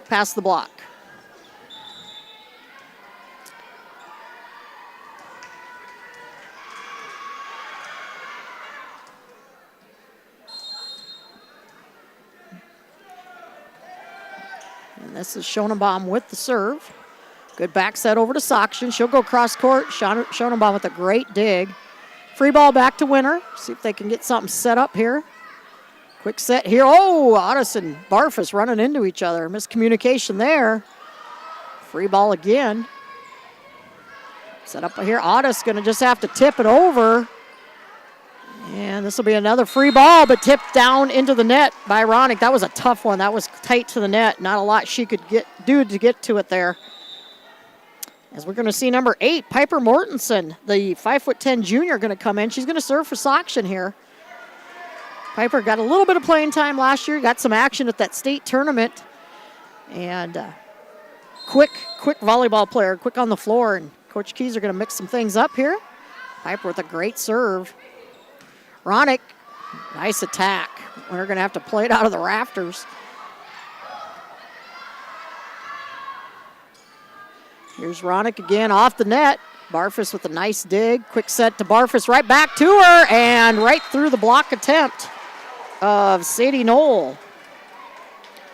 past the block. And this is Schonenbaum with the serve. Good back set over to Sokshin. She'll go cross court. Schonenbaum with a great dig. Free ball back to Winter. See if they can get something set up here. Quick set here. Oh, Otis and Barfus running into each other. Miscommunication there. Free ball again. Set up here. Otis going to just have to tip it over. And this will be another free ball, but tipped down into the net by Ronick. That was a tough one. That was tight to the net. Not a lot she could do to get to it there. As we're going to see number 8, Piper Mortensen, the 5'10" junior, going to come in. She's going to serve for Sokshin here. Piper got a little bit of playing time last year, got some action at that state tournament. And quick volleyball player, quick on the floor. And Coach Keys are going to mix some things up here. Piper with a great serve. Ronick, nice attack. We're going to have to play it out of the rafters. Here's Ronick again off the net. Barfus with a nice dig. Quick set to Barfus, right back to her, and right through the block attempt of Sadie Knoll.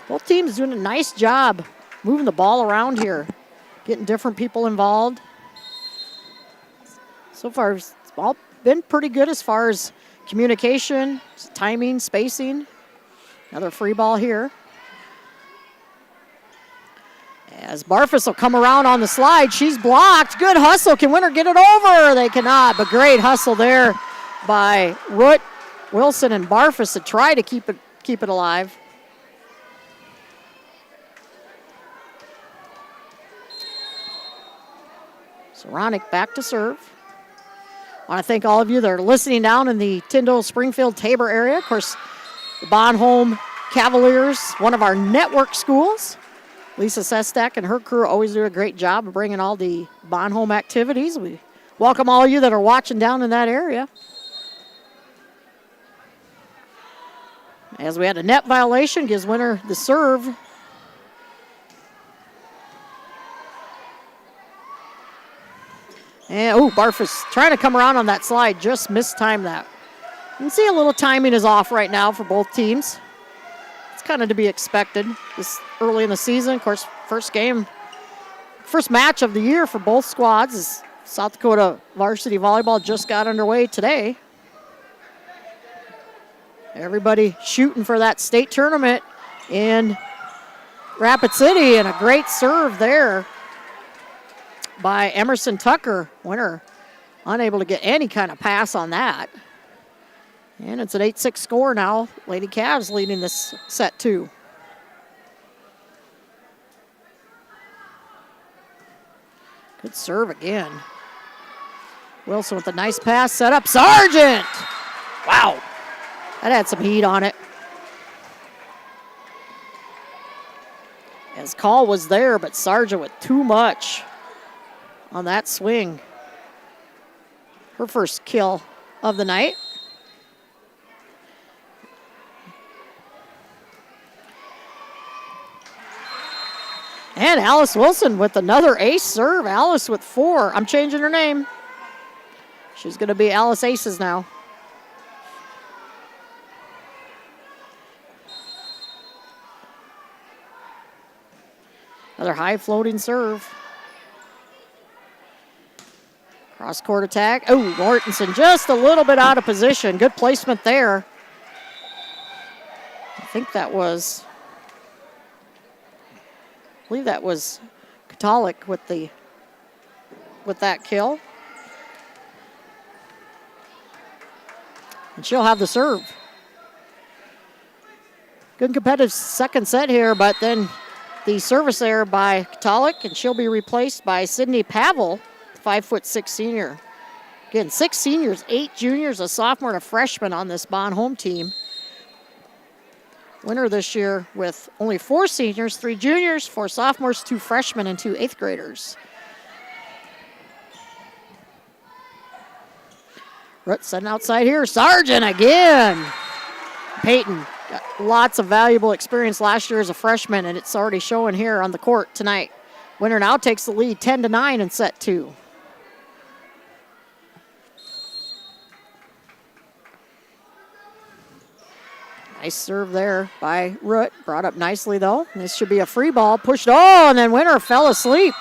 Both teams doing a nice job moving the ball around here, getting different people involved. So far, it's all been pretty good as far as communication, timing, spacing. Another free ball here. As Barfus will come around on the slide, she's blocked. Good hustle. Can Winter get it over? They cannot, but great hustle there by Root, Wilson, and Barfus to try to keep it alive. So Ronick back to serve. I want to thank all of you that are listening down in the Tyndall, Springfield, Tabor area. Of course, the Homme Cavaliers, one of our network schools. Lisa Sestak and her crew always do a great job of bringing all the Homme activities. We welcome all of you that are watching down in that area. As we had a net violation, gives Winter the serve. And, Barfus trying to come around on that slide, just mistimed that. You can see a little timing is off right now for both teams. It's kind of to be expected this early in the season. Of course, first match of the year for both squads is South Dakota varsity volleyball just got underway today. Everybody shooting for that state tournament in Rapid City, and a great serve there by Emerson Tucker. Winter unable to get any kind of pass on that. And it's an 8-6 score now. Lady Cavs leading this set 2. Good serve again. Wilson with a nice pass set up. Sargent! Wow. That had some heat on it. As call was there, but Sargent with too much on that swing. Her first kill of the night. And Alice Wilson with another ace serve. Alice with 4. I'm changing her name. She's going to be Alice Aces now. Another high floating serve. Cross court attack. Oh, Mortensen just a little bit out of position. Good placement there. I believe that was Catholic with that kill. And she'll have the serve. Good competitive second set here, but then the service error by Catholic, and she'll be replaced by Sydney Pavel, 5'6" senior. Again, 6 seniors, 8 juniors, a sophomore, and a freshman on this Homme team. Winner this year with only 4 seniors, 3 juniors, 4 sophomores, 2 freshmen, and 2 8th graders. Root setting outside here. Sargent again. Peyton got lots of valuable experience last year as a freshman, and it's already showing here on the court tonight. Winner now takes the lead 10-9 in set 2. Nice serve there by Root. Brought up nicely, though. This should be a free ball. Pushed, and then Winner fell asleep.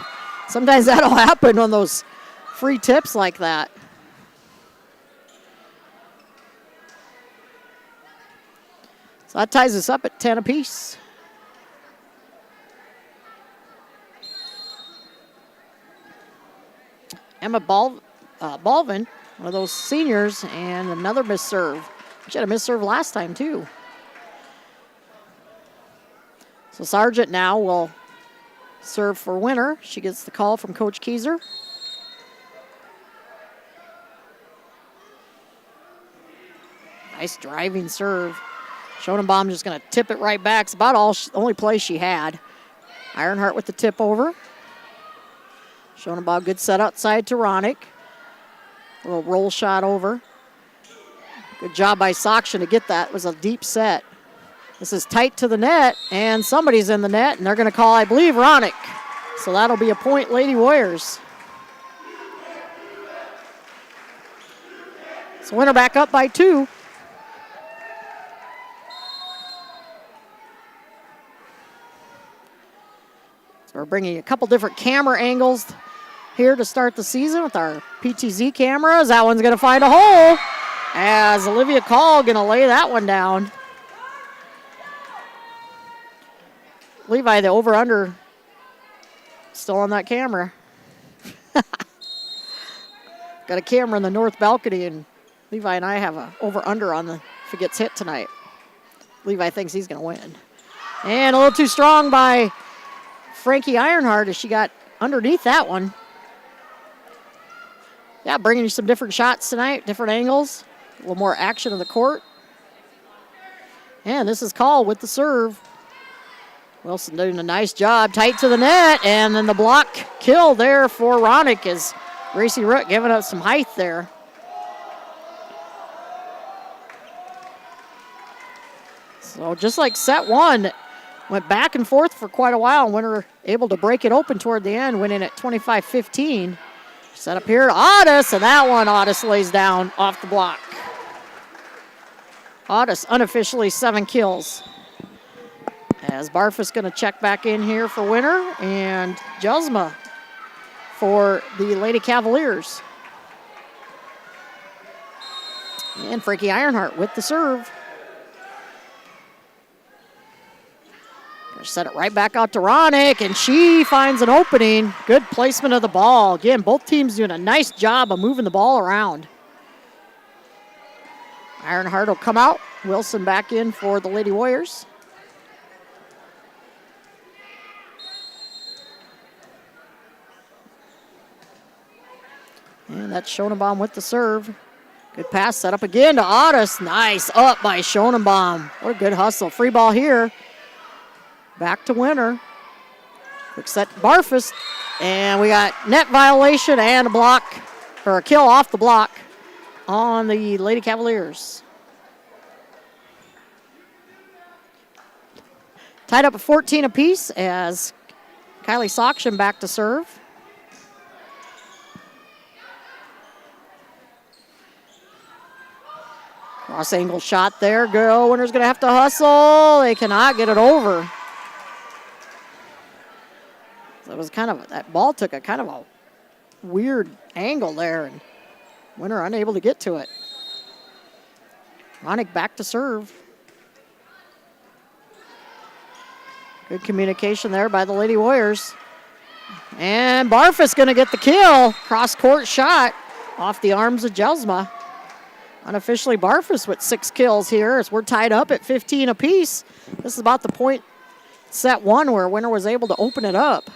Sometimes that'll happen on those free tips like that. So that ties us up at 10 apiece. Emma Balvin, one of those seniors, and another missed serve. She had a missed serve last time, too. So Sargent now will serve for Winner. She gets the call from Coach Keyser. Nice driving serve. Schoenbaum just going to tip it right back. It's about only play she had. Ironheart with the tip over. Schoenbaum, good set outside to Ronick. A little roll shot over. Good job by Sakshin to get that. It was a deep set. This is tight to the net, and somebody's in the net, and they're going to call, I believe, Ronick. So that'll be a point, Lady Warriors. So Winner back up by 2. So we're bringing a couple different camera angles here to start the season with our PTZ cameras. That one's going to find a hole as Olivia Call going to lay that one down. Levi, the over-under, still on that camera. Got a camera in the north balcony, and Levi and I have a over-under on if it gets hit tonight. Levi thinks he's going to win. And a little too strong by Frankie Ironheart as she got underneath that one. Yeah, bringing you some different shots tonight, different angles, a little more action in the court. And this is Call with the serve. Wilson doing a nice job, tight to the net, and then the block kill there for Ronick as Gracie Root giving up some height there. So just like set 1, went back and forth for quite a while, and Winner able to break it open toward the end, winning at 25-15. Set up here to Otis, and that one Otis lays down off the block. Otis unofficially 7 kills. As Barfus going to check back in here for Winner, and Jusma for the Lady Cavaliers. And Frankie Ironheart with the serve. Set it right back out to Ronick, and she finds an opening. Good placement of the ball. Again, both teams doing a nice job of moving the ball around. Ironheart will come out. Wilson back in for the Lady Warriors. And that's Schoenbaum with the serve. Good pass set up again to Otis. Nice up by Schoenbaum. What a good hustle. Free ball here. Back to Winner. Quick set Barfus. And we got net violation and a block, or a kill off the block on the Lady Cavaliers. Tied up at 14 apiece as Kylie Sakshin back to serve. Cross angle shot there. Winner's going to have to hustle. They cannot get it over. So it was that ball took a kind of a weird angle there, and Winner unable to get to it. Ronick back to serve. Good communication there by the Lady Warriors. And Barfus going to get the kill. Cross-court shot off the arms of Jelsma. Unofficially, Barfus with 6 kills here as we're tied up at 15 apiece. This is about the point set 1 where Winner was able to open it up.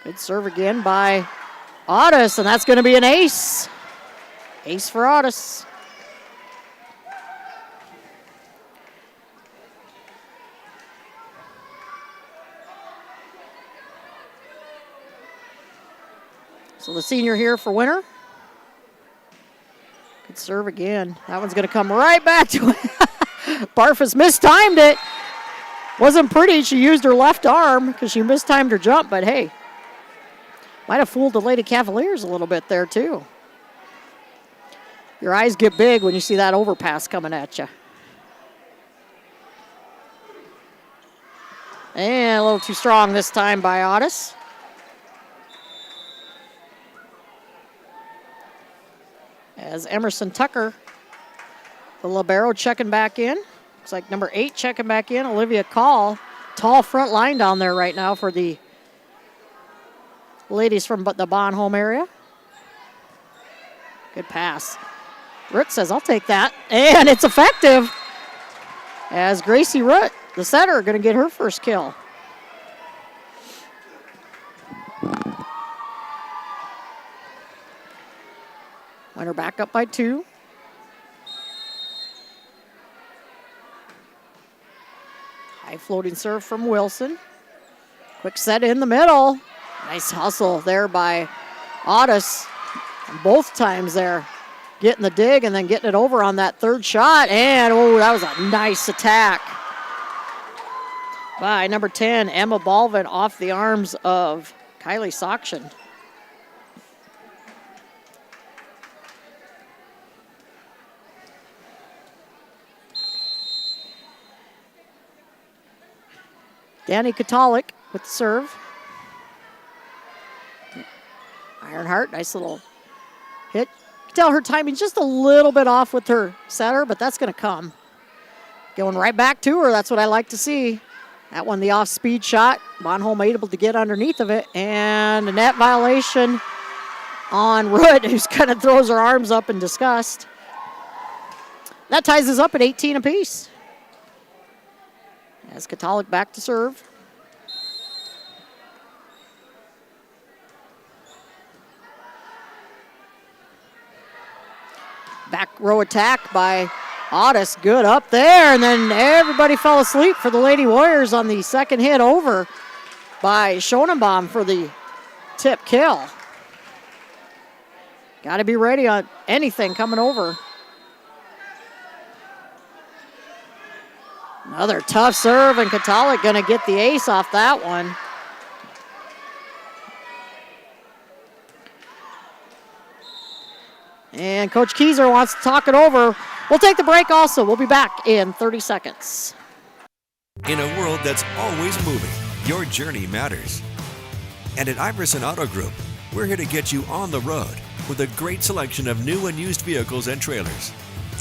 Good serve again by Otis, and that's going to be an ace. Ace for Otis. So the senior here for Winner. Good serve again. That one's going to come right back to it. Barfus mistimed it. Wasn't pretty. She used her left arm because she mistimed her jump, but hey, might have fooled the Lady Cavaliers a little bit there too. Your eyes get big when you see that overpass coming at you. And a little too strong this time by Otis. As Emerson Tucker, the libero, checking back in. Looks like number 8 checking back in, Olivia Call. Tall front line down there right now for the ladies from the Bonhomme area. Good pass. Root says, I'll take that. And it's effective. As Gracie Root, the setter, going to get her first kill. Winner back up by 2. High floating serve from Wilson. Quick set in the middle. Nice hustle there by Otis. And both times there, getting the dig and then getting it over on that third shot. And, oh, that was a nice attack by number 10, Emma Balvin, off the arms of Kylie Sokshin. Danny Katalik with the serve. Ironheart, nice little hit. You can tell her timing just a little bit off with her setter, but that's going to come. Going right back to her, that's what I like to see. That one, the off-speed shot. Bonhomme able to get underneath of it, and a net violation on Root, who's kind of throws her arms up in disgust. That ties us up at 18 apiece. As Katalik back to serve. Back row attack by Otis, good up there, and then everybody fell asleep for the Lady Warriors on the second hit over by Schonenbaum for the tip kill. Got to be ready on anything coming over. Another tough serve, and Katalik going to get the ace off that one. And Coach Kieser wants to talk it over. We'll take the break also. We'll be back in 30 seconds. In a world that's always moving, your journey matters. And at Iverson Auto Group, we're here to get you on the road with a great selection of new and used vehicles and trailers,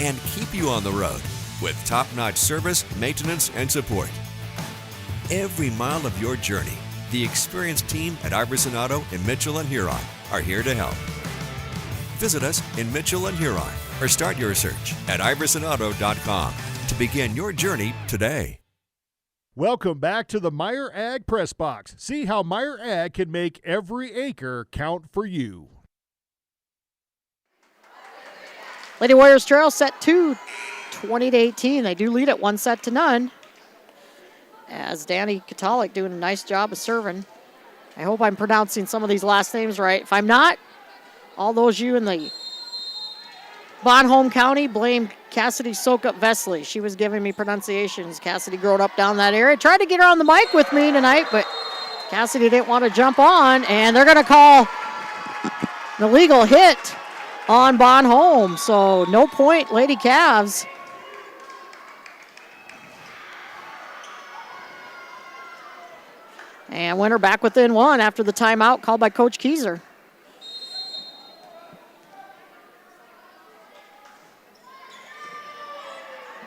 and keep you on the road with top-notch service, maintenance, and support. Every mile of your journey, the experienced team at Iverson Auto in Mitchell and Huron are here to help. Visit us in Mitchell and Huron or start your search at iversonauto.com to begin your journey today. Welcome back to the Meyer Ag Press Box. See how Meyer Ag can make every acre count for you. Lady Warriors trail set 2, 20-18. They do lead at 1-0. As Danny Katalik doing a nice job of serving. I hope I'm pronouncing some of these last names right. If I'm not, all those you in the Bonhomme County blame Cassidy Sokup Vesley. She was giving me pronunciations. Cassidy grew up down that area. Tried to get her on the mic with me tonight, but Cassidy didn't want to jump on, and they're going to call an illegal hit on Bonhomme. So no point, Lady Cavs. And Winter back within 1 after the timeout called by Coach Kieser.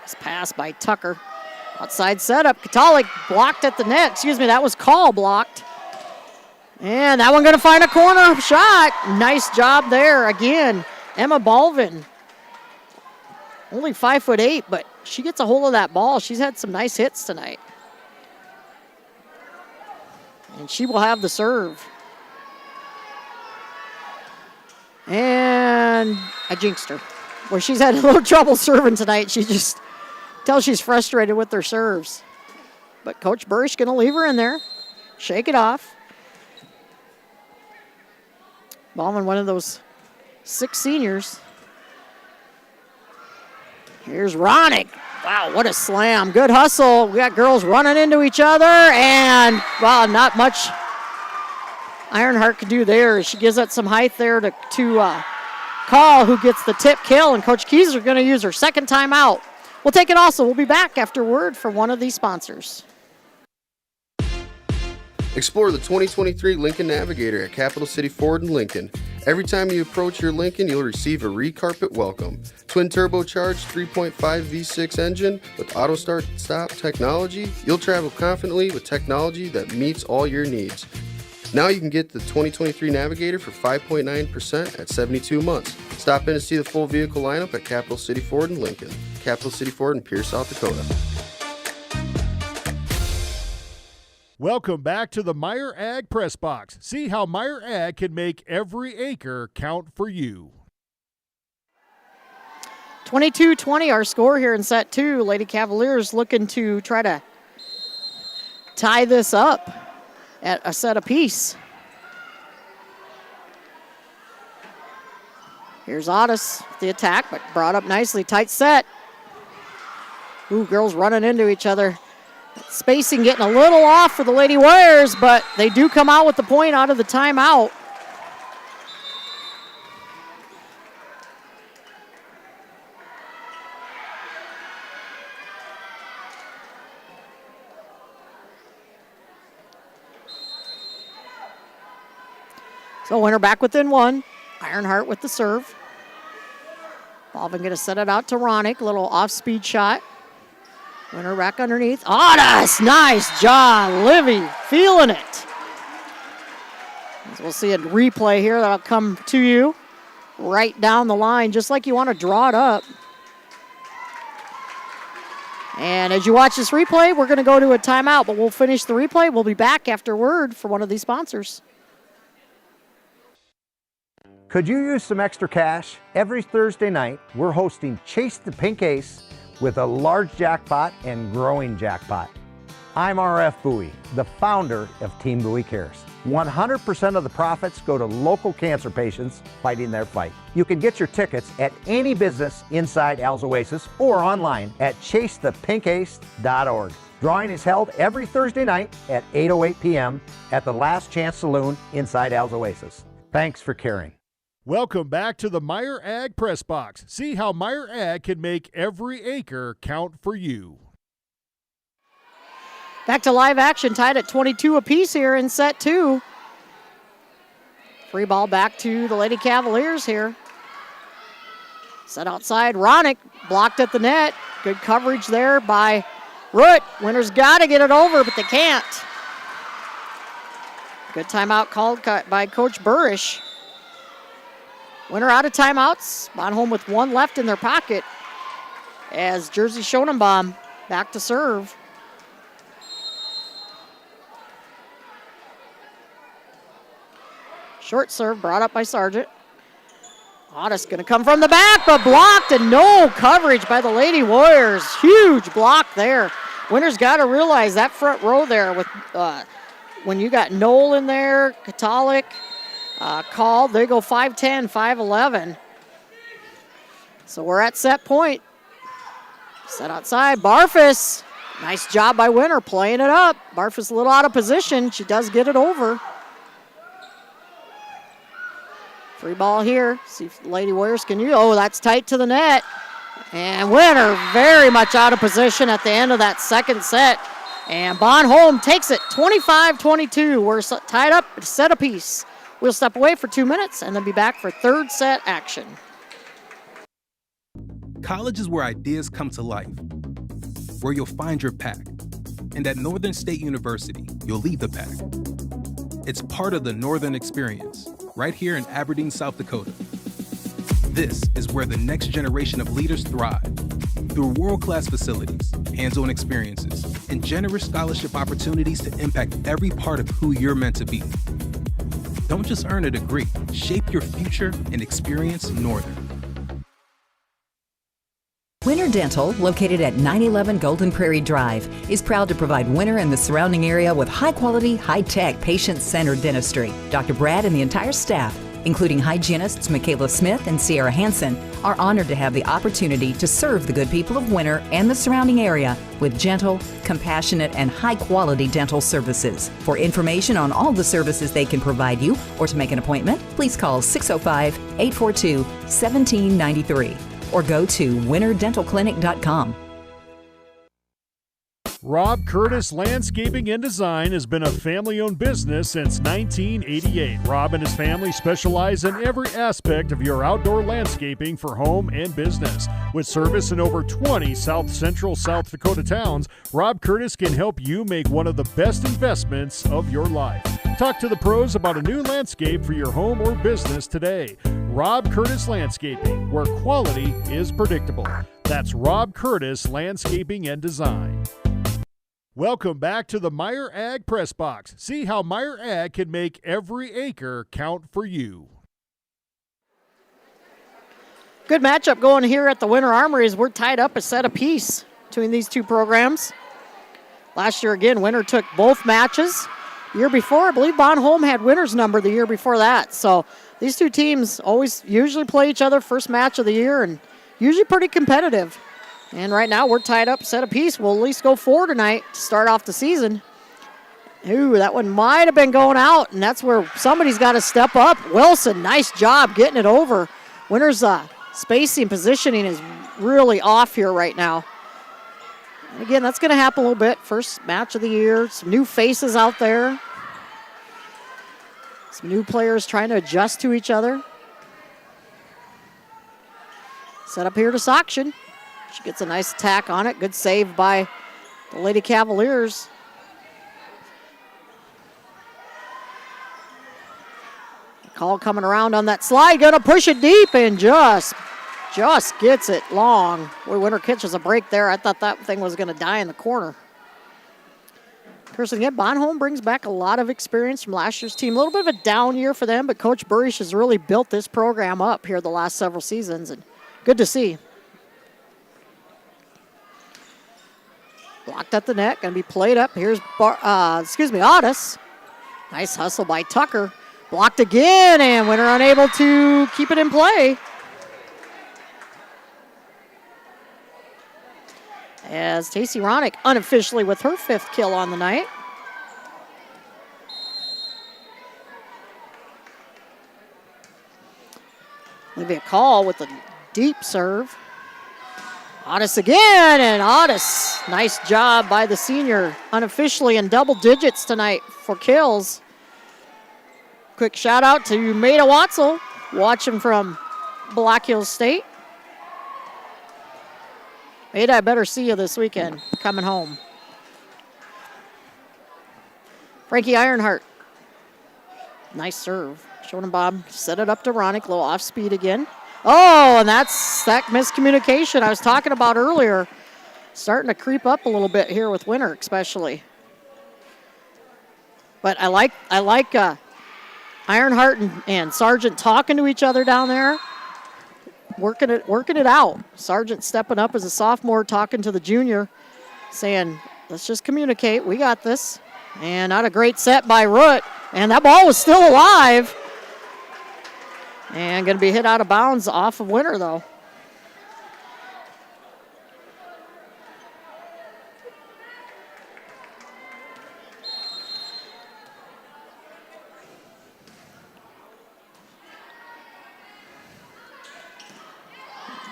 Nice pass by Tucker. Outside setup. Katalik blocked at the net. Excuse me, that was Call blocked. And that one going to find a corner shot. Nice job there again. Emma Balvin. Only 5'8", but she gets a hold of that ball. She's had some nice hits tonight. And she will have the serve. And I jinxed her. Well, she's had a little trouble serving tonight. She just tells she's frustrated with her serves. But Coach Burrish going to leave her in there. Shake it off. Ballman, one of those 6 seniors. Here's Ronick. Wow, what a slam. Good hustle. We got girls running into each other, and, well, not much Ironheart could do there. She gives that some height there to Call, who gets the tip kill, and Coach Keyser going to use her second timeout. We'll take it also. We'll be back after word from one of these sponsors. Explore the 2023 Lincoln Navigator at Capital City Ford in Lincoln. Every time you approach your Lincoln, you'll receive a recarpet welcome. Twin turbocharged 3.5 V6 engine with auto start stop technology, you'll travel confidently with technology that meets all your needs. Now you can get the 2023 Navigator for 5.9% at 72 months. Stop in to see the full vehicle lineup at Capital City Ford in Lincoln. Capital City Ford in Pierce, South Dakota. Welcome back to the Meyer Ag Press Box. See how Meyer Ag can make every acre count for you. 22-20 our score here in set 2. Lady Cavaliers looking to try to tie this up at a set apiece. Here's Otis, the attack, but brought up nicely. Tight set. Ooh, girls running into each other. Spacing getting a little off for the Lady Warriors, but they do come out with the point out of the timeout. So Winter back within 1. Ironheart with the serve. Baldwin going to set it out to Ronick. Little off-speed shot. Winter back underneath. Otis! Nice job, Livy. Feeling it. As we'll see a replay here that'll come to you right down the line, just like you want to draw it up. And as you watch this replay, we're going to go to a timeout, but we'll finish the replay. We'll be back after word for one of these sponsors. Could you use some extra cash? Every Thursday night, we're hosting Chase the Pink Ace with a large jackpot and growing jackpot. I'm RF Bowie, the founder of Team Bowie Cares. 100% of the profits go to local cancer patients fighting their fight. You can get your tickets at any business inside Al's Oasis or online at chasethepinkace.org. Drawing is held every Thursday night at 8:08 p.m. at the Last Chance Saloon inside Al's Oasis. Thanks for caring. Welcome back to the Meyer Ag Press Box. See how Meyer Ag can make every acre count for you. Back to live action, tied at 22 apiece here in set 2. Free ball back to the Lady Cavaliers here. Set outside, Ronick blocked at the net. Good coverage there by Root. Winter's got to get it over, but they can't. Good timeout called by Coach Burrish. Winter out of timeouts. Bonholm with 1 left in their pocket as Jersey Schonenbaum back to serve. Short serve brought up by Sargent. Otis going to come from the back, but blocked, and no coverage by the Lady Warriors. Huge block there. Winter's got to realize that front row there with when you got Knoll in there, Catholic, called. They go 5'10", 5'11". So we're at set point. Set outside. Barfus. Nice job by Winter playing it up. Barfus a little out of position. She does get it over. Free ball here. See if the Lady Warriors can use. Oh, that's tight to the net. And Winter very much out of position at the end of that second set. And Bonholm takes it 25-22. We're tied up, set apiece. We'll step away for 2 minutes and then be back for third set action. College is where ideas come to life, where you'll find your pack. And at Northern State University, you'll lead the pack. It's part of the Northern Experience, right here in Aberdeen, South Dakota. This is where the next generation of leaders thrive, through world-class facilities, hands-on experiences, and generous scholarship opportunities to impact every part of who you're meant to be. Don't just earn a degree, shape your future and experience Northern. Winter Dental, located at 911 Golden Prairie Drive, is proud to provide Winter and the surrounding area with high-quality, high-tech, patient-centered dentistry. Dr. Brad and the entire staff including hygienists Michaela Smith and Sierra Hansen, are honored to have the opportunity to serve the good people of Winter and the surrounding area with gentle, compassionate, and high-quality dental services. For information on all the services they can provide you or to make an appointment, please call 605-842-1793 or go to winterdentalclinic.com. Rob Curtis Landscaping and Design has been a family-owned business since 1988. Rob and his family specialize in every aspect of your outdoor landscaping for home and business. With service in over 20 South Central South Dakota towns, Rob Curtis can help you make one of the best investments of your life. Talk to the pros about a new landscape for your home or business today. Rob Curtis Landscaping, where quality is predictable. That's Rob Curtis Landscaping and Design. Welcome back to the Meyer Ag Press Box. See how Meyer Ag can make every acre count for you. Good matchup going here at the Winter Armory as we're tied up a set apiece between these two programs. Last year, again, Winter took both matches. The year before, I believe Homme had Winter's number the year before that. So these two teams usually play each other first match of the year and usually pretty competitive. And right now we're tied up, set apiece. We'll at least go 4 tonight to start off the season. Ooh, that one might have been going out, and that's where somebody's got to step up. Wilson, nice job getting it over. Winter's spacing, positioning is really off here right now. And again, that's going to happen a little bit. First match of the year, some new faces out there. Some new players trying to adjust to each other. Set up here to Soction. She gets a nice attack on it. Good save by the Lady Cavaliers. Call coming around on that slide. Gonna push it deep and just gets it long. Boy, Winter catches a break there. I thought that thing was gonna die in the corner. Kirsten, again, Bonhomme brings back a lot of experience from last year's team. A little bit of a down year for them, but Coach Burish has really built this program up here the last several seasons, and good to see. Blocked at the net, going to be played up. Here's, Otis. Nice hustle by Tucker. Blocked again, and Winter unable to keep it in play. As Tacey Ronick unofficially with her 5th kill on the night. Olivia Call with a deep serve. Otis again, and Otis, nice job by the senior, unofficially in double digits tonight for kills. Quick shout out to Maida Watzel, watching from Black Hills State. Maida, I better see you this weekend, coming home. Frankie Ironheart, nice serve. Schoenenbaum set it up to Ronick, low off speed again. Oh, and that's that miscommunication I was talking about earlier. Starting to creep up a little bit here with Winter, especially. But I like Ironheart and Sargent talking to each other down there, working it out. Sargent stepping up as a sophomore, talking to the junior, saying, "Let's just communicate. We got this." And not a great set by Root, and that ball was still alive. And going to be hit out of bounds off of Winter, though.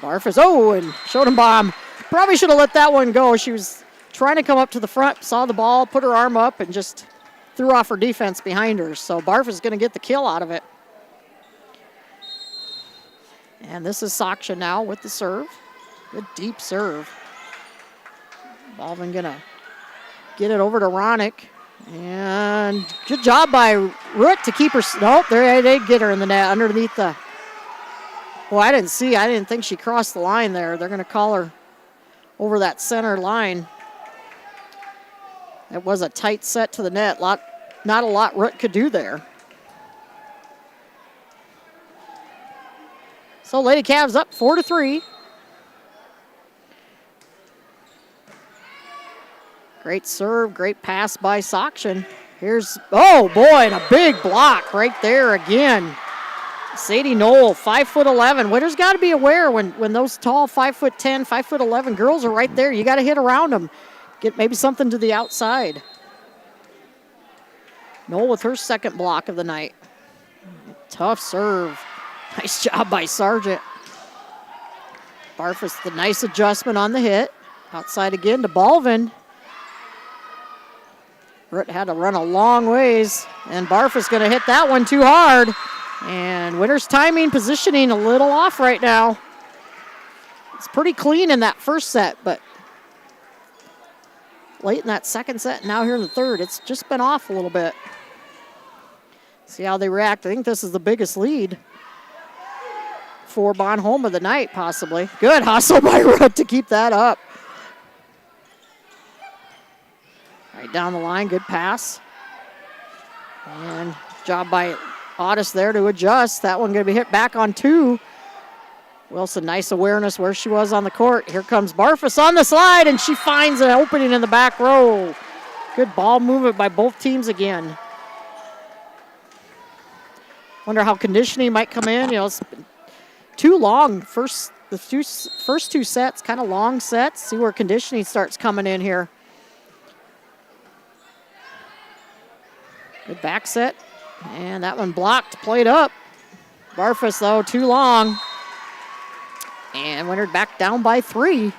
Barfus, and Schoenenbaum probably should have let that one go. She was trying to come up to the front, saw the ball, put her arm up, and just threw off her defense behind her. So Barfus is going to get the kill out of it. And this is Saksha now with the serve. Good deep serve. Baldwin gonna get it over to Ronick. And good job by Root to keep her. Nope, there they get her in the net underneath the. Well, I didn't think she crossed the line there. They're gonna call her over that center line. It was a tight set to the net. Not a lot Root could do there. So Lady Cavs up 4-3. Great serve, great pass by Sakshan. Here's, oh boy, and a big block right there again. Sadie Knoll, 5'11". Winner's got to be aware when those tall 5'10", 5'11" girls are right there. You got to hit around them. Get maybe something to the outside. Knoll with her second block of the night. Tough serve. Nice job by Sargent. Barfus, the nice adjustment on the hit. Outside again to Balvin. Root had to run a long ways, and Barfus going to hit that one too hard. And Winter's timing, positioning a little off right now. It's pretty clean in that first set, but late in that second set, now here in the third, it's just been off a little bit. See how they react. I think this is the biggest lead for Bon Homme of the night, possibly. Good hustle by Root to keep that up. Right down the line, good pass. And job by Otis there to adjust. That one going to be hit back on two. Wilson, nice awareness where she was on the court. Here comes Barfus on the slide, and she finds an opening in the back row. Good ball movement by both teams again. Wonder how conditioning might come in. You know, it's been too long. The first two sets, kind of long sets. See where conditioning starts coming in here. Good back set. And that one blocked, played up. Barfus, though, too long. And Winter back down by 3.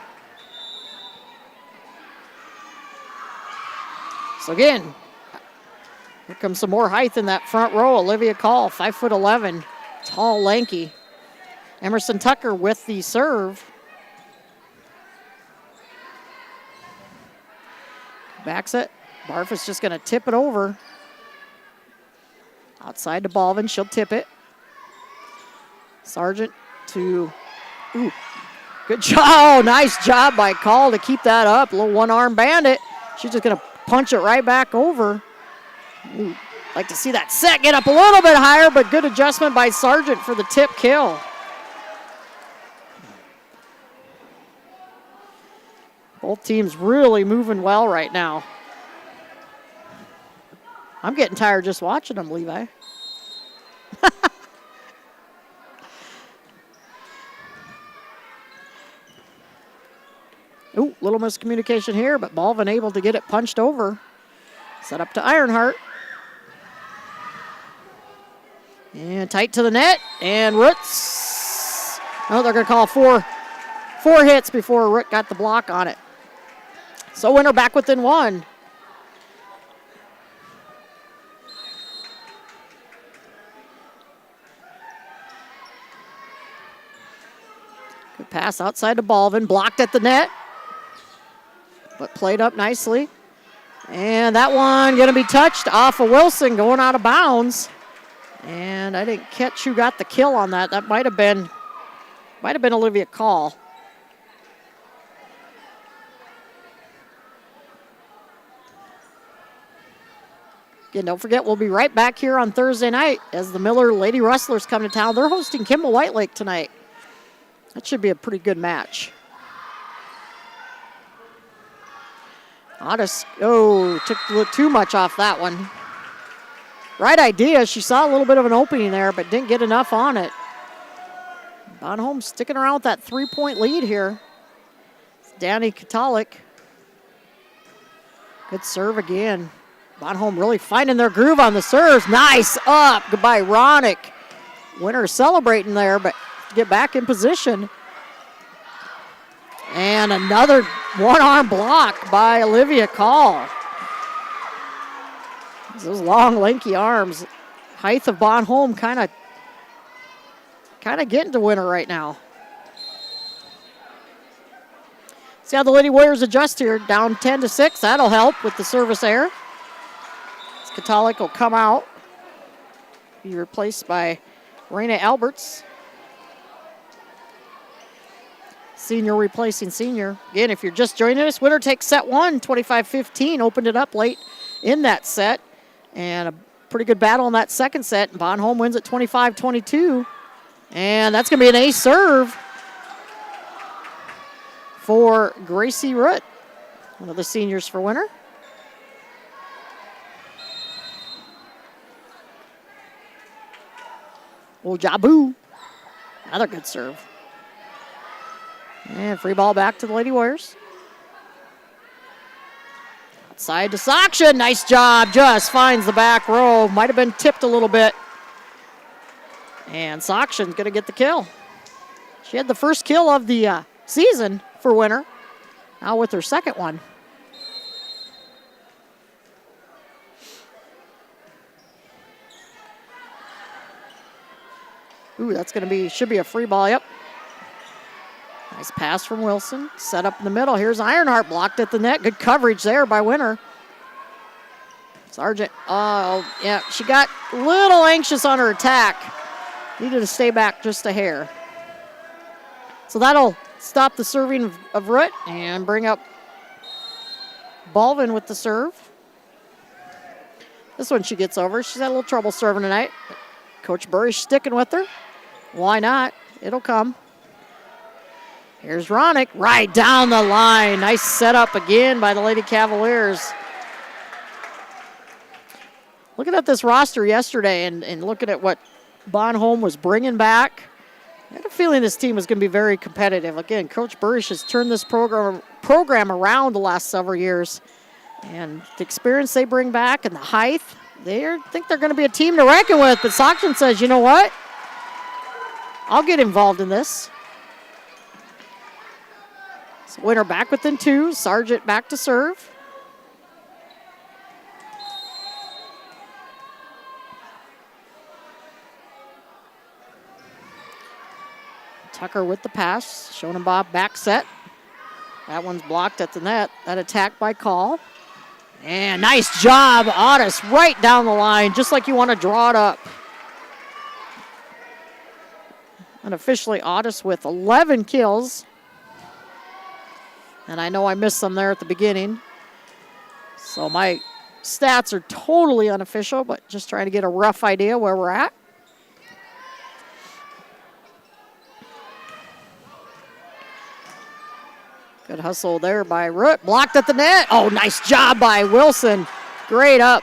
So again, here comes some more height in that front row. Olivia Call, 5'11", tall, lanky. Emerson Tucker with the serve. Back set. Barfus just going to tip it over. Outside to Balvin, she'll tip it. Sargent to, good job. Oh, nice job by Call to keep that up. A little one-arm bandit. She's just going to punch it right back over. Like to see that set get up a little bit higher, but good adjustment by Sargent for the tip kill. Both teams really moving well right now. I'm getting tired just watching them, Levi. Ooh, little miscommunication here, but Balvin able to get it punched over. Set up to Ironheart. And tight to the net, and Roots. Oh, they're going to call four hits before Root got the block on it. So Winter back within 1. Good pass outside to Balvin, blocked at the net, but played up nicely. And that one going to be touched off of Wilson, going out of bounds. And I didn't catch who got the kill on that. That might have been Olivia Call. Again, don't forget, we'll be right back here on Thursday night as the Miller Lady Rustlers come to town. They're hosting Kimball White Lake tonight. That should be a pretty good match. Otis, took a little too much off that one. Right idea. She saw a little bit of an opening there, but didn't get enough on it. Bon Homme sticking around with that 3-point lead here. It's Danny Katalik. Good serve again. Bon Homme really finding their groove on the serves. Nice up. Goodbye, Ronick. Winner celebrating there, but get back in position. And another one-arm block by Olivia Call. Those long, lanky arms. Height of Bon Homme kind of getting to Winter right now. See how the Lady Warriors adjust here. Down 10-6. That'll help with the service error. Katalik will come out. Be replaced by Raina Alberts. Senior replacing senior. Again, if you're just joining us, Winter takes set 1, 25-15. Opened it up late in that set. And a pretty good battle in that second set. Bon Homme wins at 25-22. And that's going to be an ace serve for Gracie Root, one of the seniors for Winter. Ojabu. Another good serve. And free ball back to the Lady Warriors. Outside to Sakshin. Nice job. Just finds the back row. Might have been tipped a little bit. And Sakshin's going to get the kill. She had the first kill of the season for Winter. Now with her second one. Ooh, that's going to be, should be a free ball, yep. Nice pass from Wilson. Set up in the middle. Here's Ironheart blocked at the net. Good coverage there by Winter. Sargent, oh, yeah, she got a little anxious on her attack. Needed to stay back just a hair. So that'll stop the serving of Root and bring up Balvin with the serve. This one she gets over. She's had a little trouble serving tonight. Coach Burry's sticking with her. Why not? It'll come. Here's Ronick right down the line. Nice setup again by the Lady Cavaliers. Looking at this roster yesterday and looking at what Bonhomme was bringing back, I had a feeling this team was going to be very competitive. Again, Coach Burrish has turned this program around the last several years. And the experience they bring back and the height, they think they're going to be a team to reckon with. But Sakshin says, you know what? I'll get involved in this. So Winter back within two. Sargent back to serve. Tucker with the pass. Schonenbach back set. That one's blocked at the net. That attack by Call. And nice job, Otis, right down the line, just like you want to draw it up. Unofficially, Otis with 11 kills. And I know I missed some there at the beginning. So my stats are totally unofficial, but just trying to get a rough idea where we're at. Good hustle there by Root. Blocked at the net. Oh, nice job by Wilson. Great up.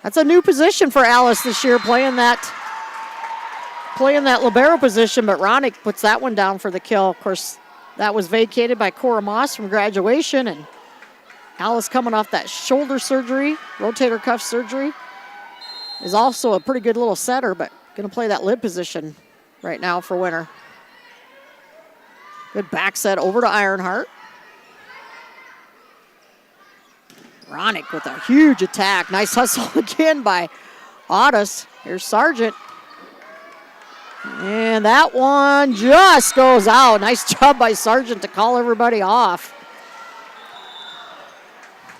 That's a new position for Alice this year, playing that libero position, but Ronick puts that one down for the kill. Of course, that was vacated by Cora Moss from graduation, and Alice coming off that shoulder surgery, rotator cuff surgery, is also a pretty good little setter, but going to play that lid position right now for Winter. Good back set over to Ironheart. Ronick with a huge attack. Nice hustle again by Otis. Here's Sargent. And that one just goes out. Nice job by Sargent to call everybody off.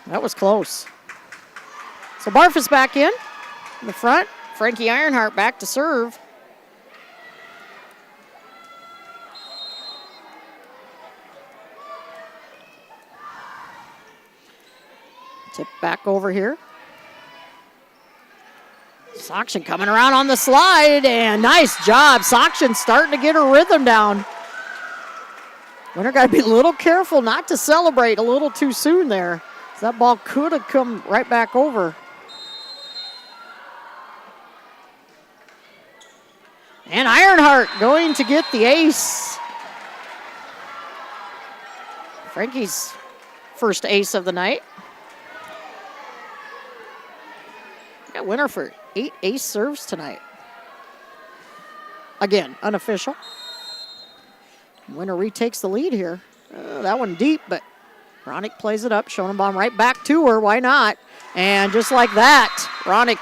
That was close. So Barf is back in the front. Frankie Ironheart back to serve. Tip back over here. Sakshin coming around on the slide, and nice job. Sakshin starting to get her rhythm down. Winter got to be a little careful not to celebrate a little too soon there. That ball could have come right back over. And Ironheart going to get the ace. Frankie's first ace of the night. Got Winter for 8 ace serves tonight. Again, unofficial. Winter retakes the lead here. That one deep, but Ronick plays it up. Schonenbaum right back to her. Why not? And just like that, Ronick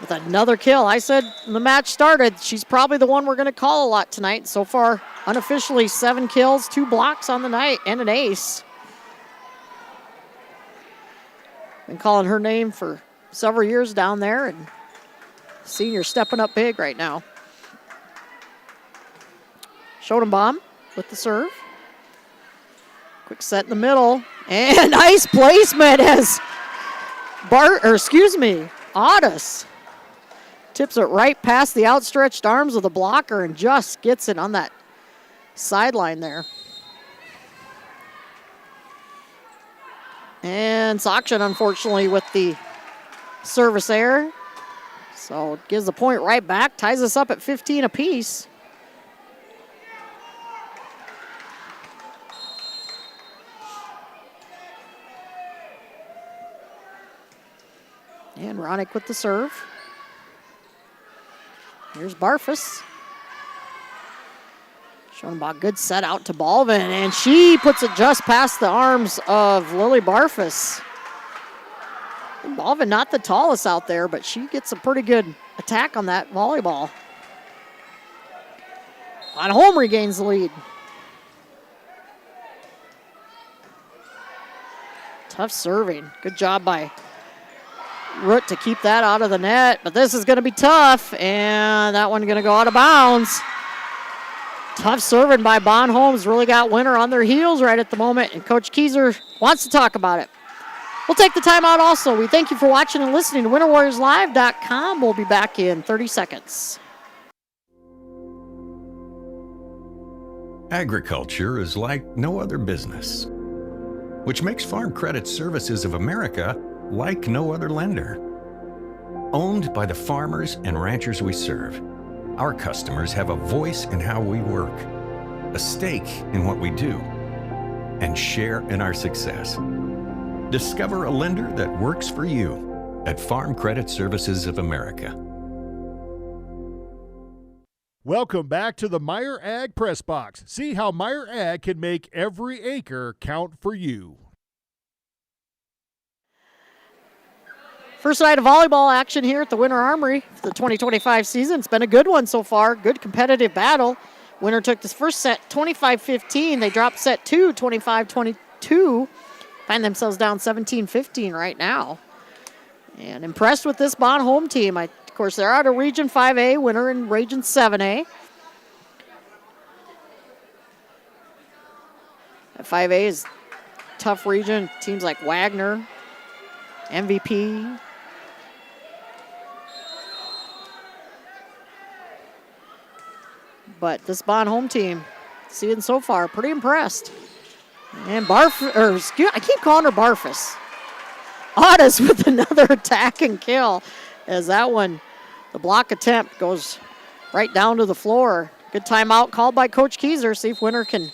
with another kill. I said when the match started, she's probably the one we're going to call a lot tonight. So far, unofficially, 7 kills, 2 blocks on the night, and an ace. Been calling her name for several years down there, and senior stepping up big right now. Schonenbaum with the serve. Quick set in the middle, and nice placement as Otis tips it right past the outstretched arms of the blocker and just gets it on that sideline there. And Sakshin, unfortunately, with the service error. So it gives the point right back, ties us up at 15 apiece. And Ronick with the serve. Here's Barfus. Showing about a good set out to Balvin, and she puts it just past the arms of Lily Barfus. Balvin not the tallest out there, but she gets a pretty good attack on that volleyball. On Homme regains the lead. Tough serving. Good job by Root to keep that out of the net, but this is going to be tough, and that one's going to go out of bounds. Tough serving by Bon Holmes. Really got Winter on their heels right at the moment, and Coach Keyser wants to talk about it. We'll take the timeout also. We thank you for watching and listening to WinterWarriorsLive.com. We'll be back in 30 seconds. Agriculture is like no other business, which makes Farm Credit Services of America like no other lender. Owned by the farmers and ranchers we serve, our customers have a voice in how we work, a stake in what we do, and share in our success. Discover a lender that works for you at Farm Credit Services of America. Welcome back to the Meyer Ag Press Box. See how Meyer Ag can make every acre count for you. First night of volleyball action here at the Winter Armory for the 2025 season. It's been a good one so far. Good competitive battle. Winter took this first set 25-15. They dropped set 2, 25-22. Find themselves down 17-15 right now. And impressed with this Bon Homme team. Of course, they're out of Region 5A, Winter in Region 7A. That 5A is a tough region. Teams like Wagner, MVP. But this Bon Homme team, seeing so far, pretty impressed. And I keep calling her Barfus. Otis with another attack and kill. As that one, the block attempt goes right down to the floor. Good timeout called by Coach Keyser. See if Winter can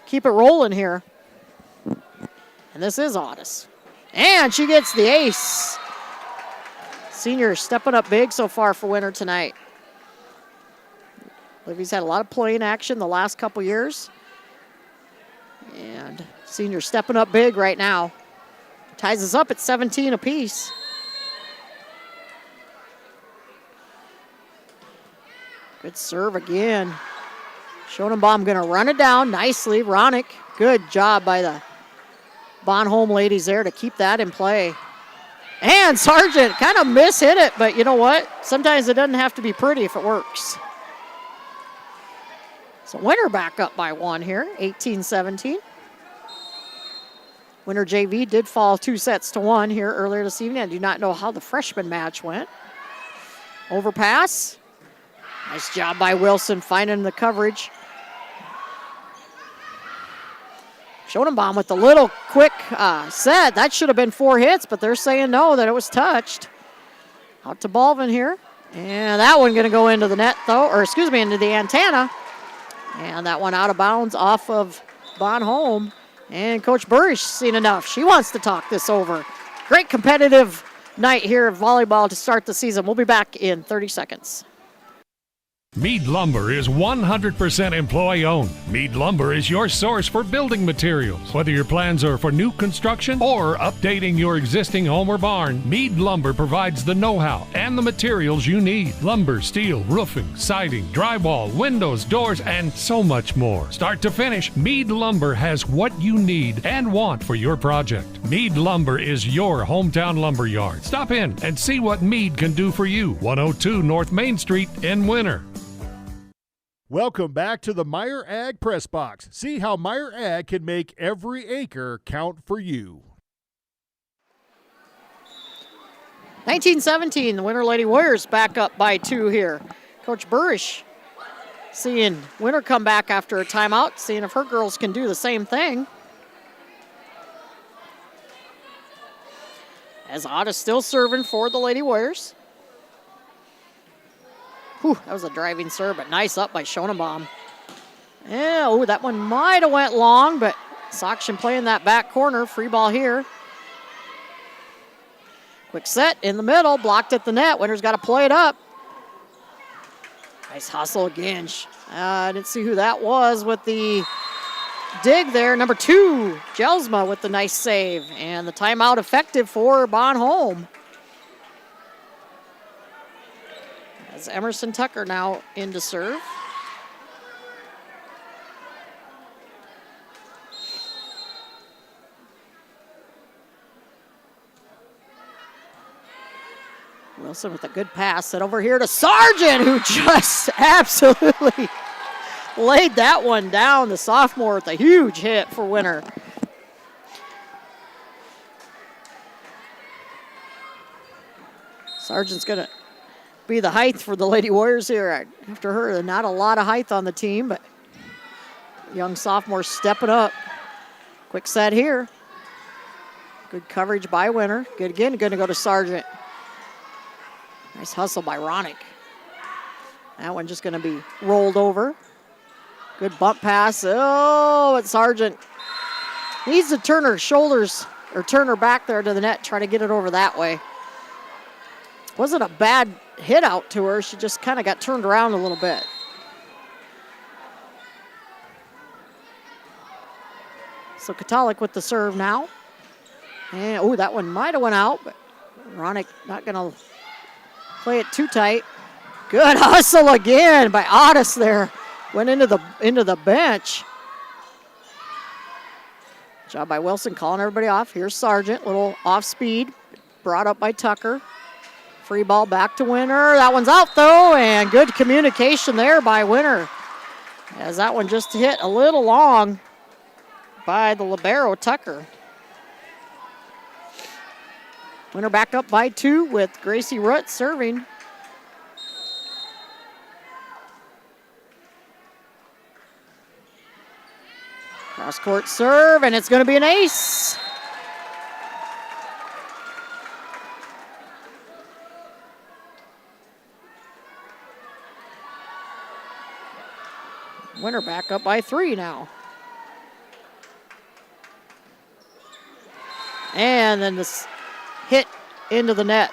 keep it rolling here. And this is Otis. And she gets the ace. Senior stepping up big so far for Winter tonight. Livy's had a lot of playing action the last couple years. And senior stepping up big right now. Ties us up at 17 apiece. Good serve again. Schoenenbaum going to run it down nicely. Ronick, good job by the Bon Homme ladies there to keep that in play. And Sargent kind of mishit it, but you know what? Sometimes it doesn't have to be pretty if it works. So Winter back up by 1 here, 18-17. Winter JV did fall 2-1 here earlier this evening. I do not know how the freshman match went. Overpass. Nice job by Wilson finding the coverage. Schoenenbaum with the little quick set. That should have been 4 hits, but they're saying no, that it was touched. Out to Balvin here. And that one going to go into the net, though, or excuse me, into the antenna. And that one out of bounds off of Bon Homme. And Coach Burrish seen enough. She wants to talk this over. Great competitive night here of volleyball to start the season. We'll be back in 30 seconds. Mead Lumber is 100% employee-owned. Mead Lumber is your source for building materials. Whether your plans are for new construction or updating your existing home or barn, Mead Lumber provides the know-how and the materials you need. Lumber, steel, roofing, siding, drywall, windows, doors, and so much more. Start to finish, Mead Lumber has what you need and want for your project. Mead Lumber is your hometown lumber yard. Stop in and see what Mead can do for you. 102 North Main Street in Winter. Welcome back to the Meyer Ag Press Box. See how Meyer Ag can make every acre count for you. 19-17, the Winter Lady Warriors back up by 2 here. Coach Burrish seeing Winter come back after a timeout, seeing if her girls can do the same thing. As Otis still serving for the Lady Warriors. Whew, that was a driving serve, but nice up by Schoenbaum. Yeah, oh, that one might have went long, but Soction playing that back corner. Free ball here. Quick set in the middle, blocked at the net. Winner's got to play it up. Nice hustle again. I didn't see who that was with the dig there. Number 2, Jelsma with the nice save. And the timeout effective for Homme. As Emerson Tucker now in to serve. Wilson with a good pass. Set over here to Sargent, who just absolutely laid that one down. The sophomore with a huge hit for Winner. Sargent's going to be the height for the Lady Warriors here. After her, not a lot of height on the team, but young sophomore stepping up. Quick set here. Good coverage by Winner. Good again, going to go to Sargent. Nice hustle by Ronick. That one just going to be rolled over. Good bump pass. Oh, but Sargent needs to turn her shoulders or turn her back there to the net, try to get it over that way. Wasn't a bad hit out to her. She just kind of got turned around a little bit. So Katalik with the serve now. And, oh, that one might have went out, but Ronick not going to play it too tight. Good hustle again by Otis there. Went into the bench. Job by Wilson calling everybody off. Here's Sargent, little off speed, brought up by Tucker. Free ball back to Winner. That one's out though, and good communication there by Winner. As that one just hit a little long by the libero Tucker. Winner back up by 2 with Gracie Rutt serving. Cross court serve, and it's going to be an ace. Winner back up by 3 now. And then this hit into the net.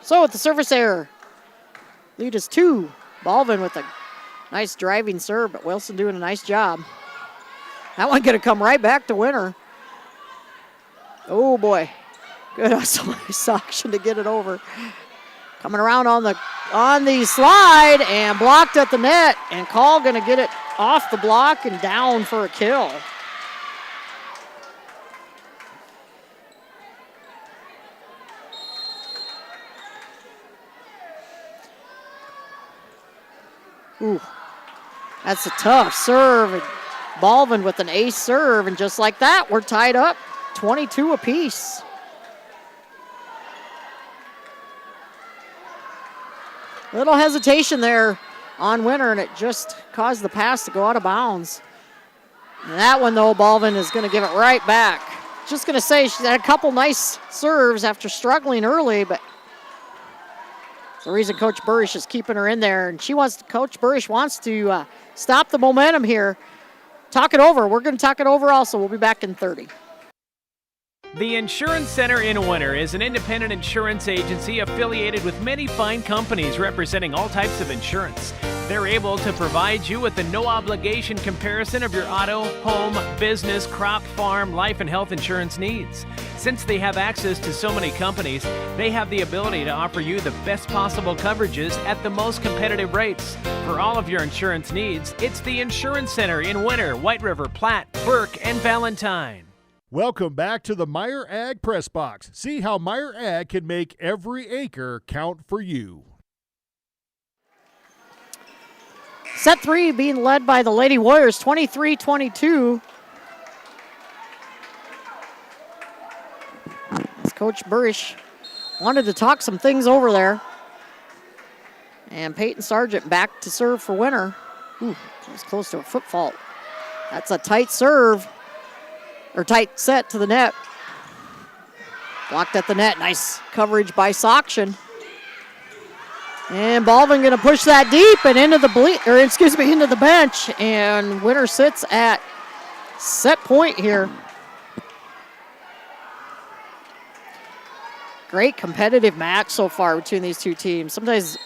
So with the service error, lead is 2. Baldwin with a nice driving serve, but Wilson doing a nice job. That one going to come right back to Winner. Oh boy, good hustle action to get it over. Coming around on the slide and blocked at the net, and Call going to get it off the block and down for a kill. Ooh, that's a tough serve. Baldwin with an ace serve, and just like that, we're tied up 22 apiece. Little hesitation there on Winner, and it just caused the pass to go out of bounds. And that one, though, Baldwin is going to give it right back. Just going to say she's had a couple nice serves after struggling early, but it's the reason Coach Burish is keeping her in there. And Coach Burish wants to stop the momentum here. Talk it over. We're going to talk it over also. We'll be back in 30. The Insurance Center in Winter is an independent insurance agency affiliated with many fine companies representing all types of insurance. They're able to provide you with a no-obligation comparison of your auto, home, business, crop, farm, life, and health insurance needs. Since they have access to so many companies, they have the ability to offer you the best possible coverages at the most competitive rates. For all of your insurance needs, it's the Insurance Center in Winter, White River, Platte, Burke, and Valentine. Welcome back to the Meyer Ag Press Box. See how Meyer Ag can make every acre count for you. Set 3 being led by the Lady Warriors, 23-22. As Coach Burish wanted to talk some things over there. And Peyton Sargent back to serve for Winner. Ooh, that was close to a foot fault. That's a tight serve. or tight set to the net. Blocked at the net. Nice coverage by Soction. And Baldwin going to push that deep and into the into the bench. And Winter sits at set point here. Great competitive match so far between these two teams. Sometimes,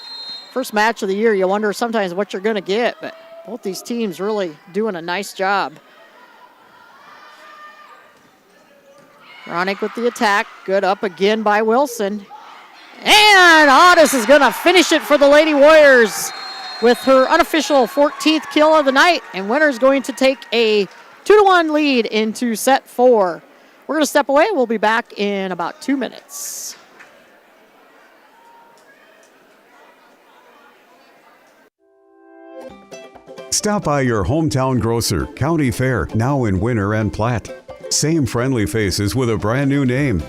first match of the year, you wonder sometimes what you're going to get, but both these teams really doing a nice job. Ronick with the attack. Good up again by Wilson. And Otis is going to finish it for the Lady Warriors with her unofficial 14th kill of the night. And Winter's going to take a 2-1 lead into set 4. We're going to step away. We'll be back in about 2 minutes. Stop by your hometown grocer, County Fair, now in Winter and Platte. Same friendly faces with a brand new name.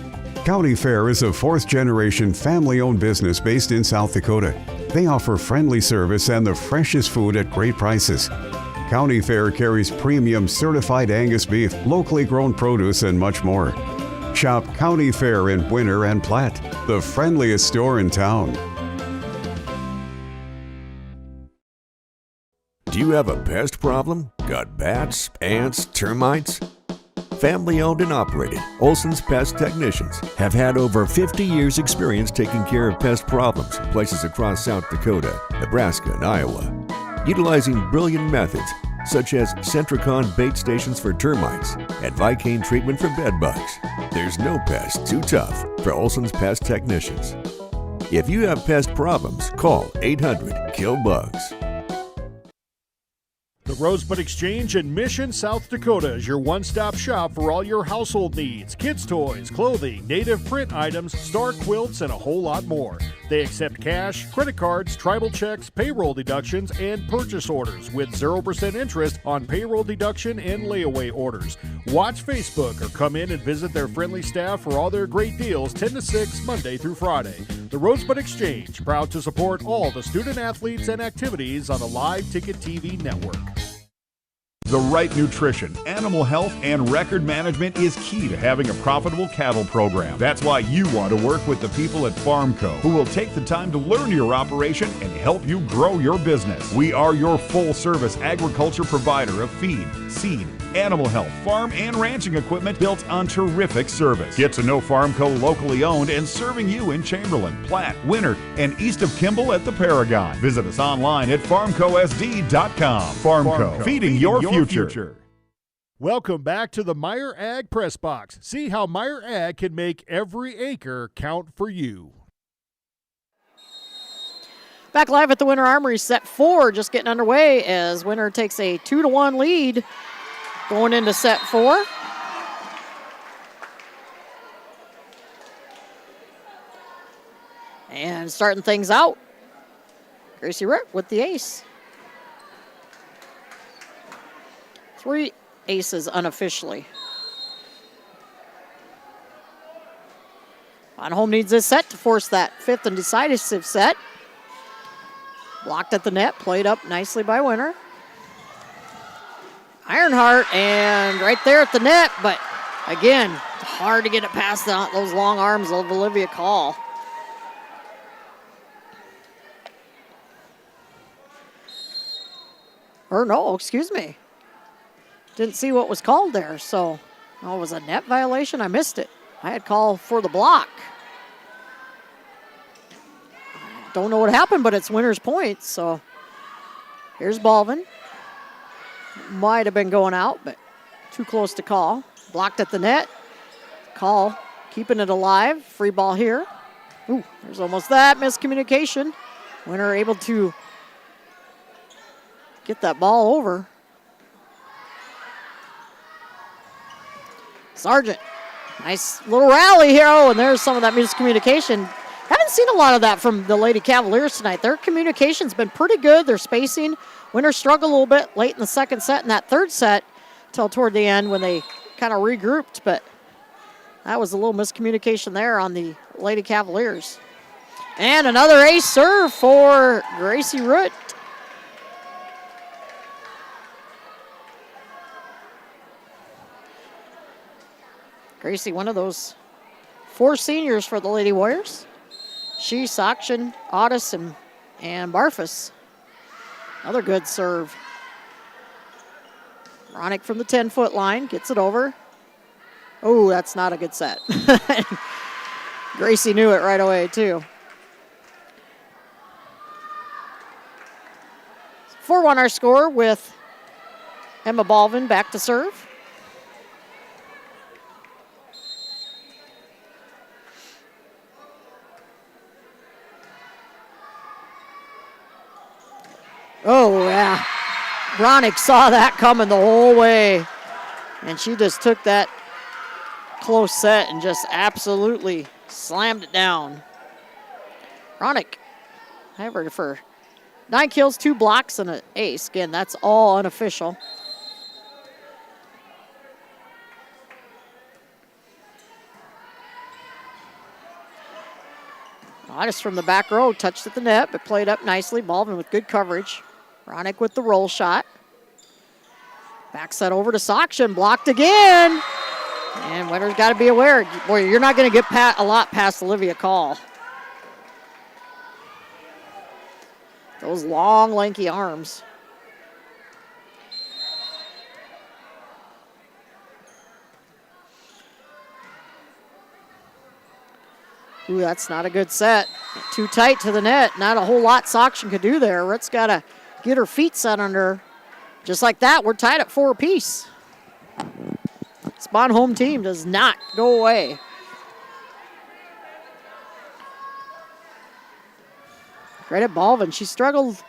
County Fair is a fourth-generation family-owned business based in South Dakota. They offer friendly service and the freshest food at great prices. County Fair carries premium certified Angus beef, locally grown produce, and much more. Shop County Fair in Winter and Platte, the friendliest store in town. Do you have a pest problem? Got bats, ants, termites? Family owned and operated, Olson's Pest Technicians have had over 50 years experience taking care of pest problems in places across South Dakota, Nebraska, and Iowa. Utilizing brilliant methods such as Centricon bait stations for termites and Vicane treatment for bed bugs, there's no pest too tough for Olson's Pest Technicians. If you have pest problems, call 800-KILL-BUGS. The Rosebud Exchange in Mission, South Dakota is your one-stop shop for all your household needs. Kids' toys, clothing, native print items, star quilts, and a whole lot more. They accept cash, credit cards, tribal checks, payroll deductions, and purchase orders with 0% interest on payroll deduction and layaway orders. Watch Facebook or come in and visit their friendly staff for all their great deals 10 to 6 Monday through Friday. The Rosebud Exchange, proud to support all the student athletes and activities on the Live Ticket TV network. The right nutrition, animal health, and record management is key to having a profitable cattle program. That's why you want to work with the people at FarmCo, who will take the time to learn your operation and help you grow your business. We are your full-service agriculture provider of feed, seed, animal health, farm, and ranching equipment built on terrific service. Get to know FarmCo locally owned and serving you in Chamberlain, Platte, Winter, and east of Kimball at the Paragon. Visit us online at farmcosd.com. FarmCo, feeding your future. Welcome back to the Meyer Ag Press Box. See how Meyer Ag can make every acre count for you. Back live at the Winter Armory, set 4 just getting underway as Winter takes a 2-1 lead going into set 4. And starting things out, Gracie Ritt with the ace. 3 aces unofficially. Homme needs this set to force that 5th and decisive set. Blocked at the net, played up nicely by Winter. Ironheart, and right there at the net, but again, hard to get it past those long arms of Olivia Call. Or no, excuse me. Didn't see what was called there, so it was a net violation. I missed it. I had called for the block. Don't know what happened, but it's Winter's point, so here's Baldwin. Might have been going out, but too close to call. Blocked at the net. Call, keeping it alive. Free ball here. Ooh, there's almost that miscommunication. Winter able to get that ball over. Sargent, nice little rally here. Oh, and there's some of that miscommunication. Haven't seen a lot of that from the Lady Cavaliers tonight. Their communication's been pretty good. Their spacing. Winter struggled a little bit late in the second set and that third set till toward the end when they kind of regrouped, but that was a little miscommunication there on the Lady Cavaliers. And another ace serve for Gracie Root. Gracie, one of those 4 seniors for the Lady Warriors. She, Sakshan, Otis, and Barfus. Another good serve. Ronick from the 10-foot line gets it over. Oh, that's not a good set. Gracie knew it right away, too. 4-1 our score with Emma Balvin back to serve. Oh, yeah. Ronick saw that coming the whole way. And she just took that close set and just absolutely slammed it down. Ronick, however, for 9 kills, 2 blocks, and an ace. Again, that's all unofficial. Otis from the back row touched at the net, but played up nicely. Balvin with good coverage. Ronick with the roll shot. Back set over to Sakshan, blocked again. And Winter's got to be aware. Boy, you're not going to get a lot past Olivia Call. Those long, lanky arms. Ooh, that's not a good set. Too tight to the net. Not a whole lot Sakshan could do there. Ritt's got to get her feet set under her. Just like that, we're tied at 4 apiece. This Bonhomme team does not go away. Credit Balvin. She struggled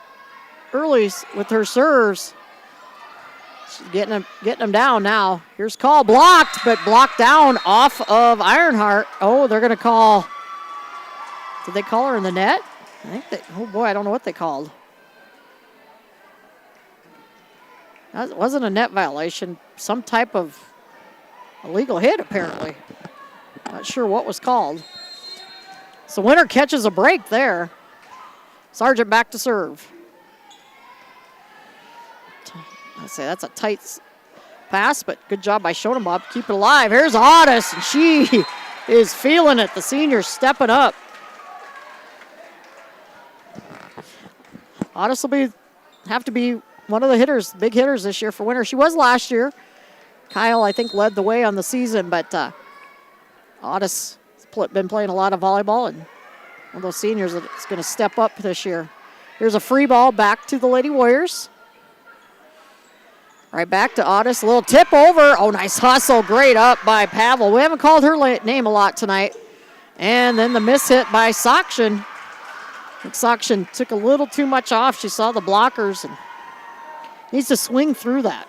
early with her serves. She's getting them down now. Here's call blocked, but blocked down off of Ironheart. Oh, they're going to call. Did they call her in the net? I think oh boy, I don't know what they called. That wasn't a net violation. Some type of illegal hit, apparently. Not sure what was called. So Winter catches a break there. Sargent back to serve. I say that's a tight pass, but good job by Schoenenbob to keep it alive. Here's Otis, and she is feeling it. The senior stepping up. Otis will have to be one of the hitters, big hitters this year for Winter. She was last year. Kyle, I think, led the way on the season, but Otis has been playing a lot of volleyball, and one of those seniors that's going to step up this year. Here's a free ball back to the Lady Warriors. Right back to Otis. A little tip over. Oh, nice hustle. Great up by Pavel. We haven't called her name a lot tonight. And then the miss hit by Sakshan. I think Sakshan took a little too much off. She saw the blockers and needs to swing through that.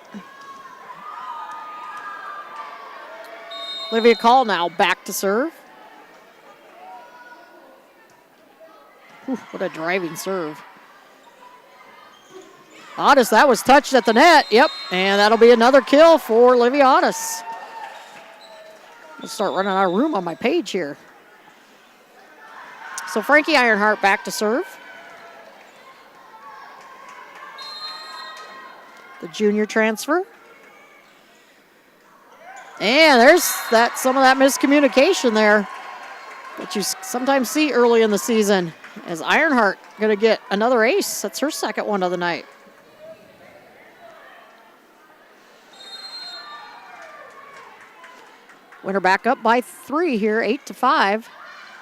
Olivia Call now back to serve. Whew, what a driving serve. Otis, that was touched at the net. Yep, and that'll be another kill for Olivia Otis. I'll start running out of room on my page here. So Frankie Ironheart back to serve. The junior transfer. And there's some of that miscommunication there that you sometimes see early in the season. As Ironheart going to get another ace. That's her second one of the night. Winter back up by 3 here, 8-5.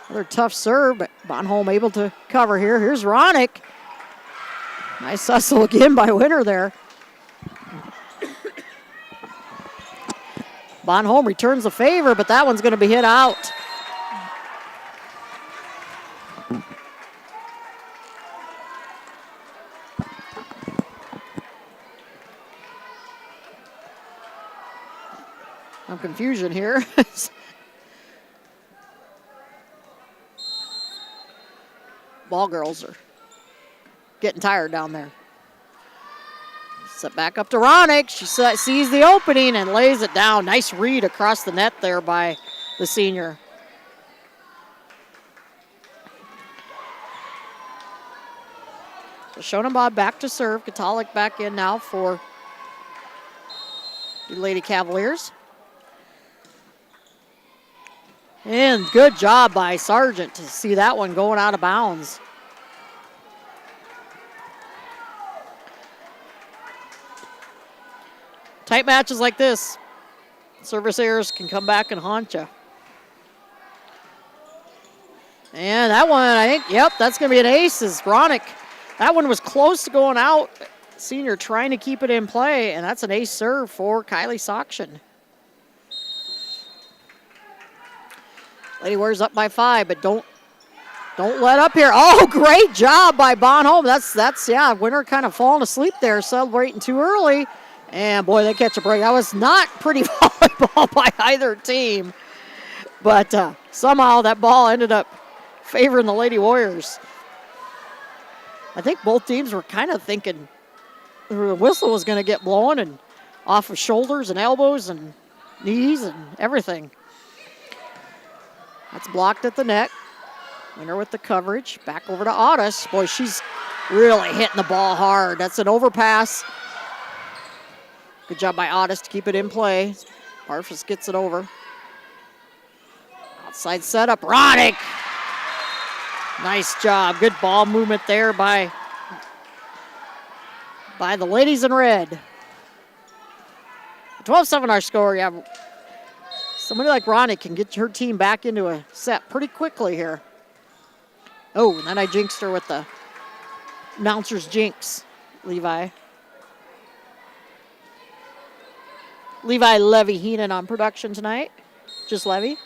Another tough serve, but Bonhomme able to cover here. Here's Ronick. Nice hustle again by Winter there. Bonhomme returns the favor, but that one's going to be hit out. Some confusion here. Ball girls are getting tired down there. Set back up to Ronick. She sees the opening and lays it down. Nice read across the net there by the senior. So Schoenenbob back to serve. Katalik back in now for the Lady Cavaliers. And good job by Sargent to see that one going out of bounds. Tight matches like this, service errors can come back and haunt you. And that one, I think, yep, that's going to be an ace is Ronick. That one was close to going out. Senior trying to keep it in play, and that's an ace serve for Kylie Sokshin. Lady Warriors up by 5, but don't let up here. Oh, great job by Bonhomme. That's yeah, Winter kind of falling asleep there, celebrating too early. And boy, they catch a break. That was not pretty volleyball by either team. But somehow that ball ended up favoring the Lady Warriors. I think both teams were kind of thinking the whistle was going to get blown and off of shoulders and elbows and knees and everything. That's blocked at the net. Winner with the coverage. Back over to Otis. Boy, she's really hitting the ball hard. That's an overpass. Good job by Otis to keep it in play. Barfus gets it over. Outside setup. Ronick. Nice job. Good ball movement there by the ladies in red. 12-7 our score. Yeah. Somebody like Ronnie can get her team back into a set pretty quickly here. Oh, and then I jinxed her with the announcer's jinx, Levi. Levi Levy-Heenan on production tonight. Just Levy.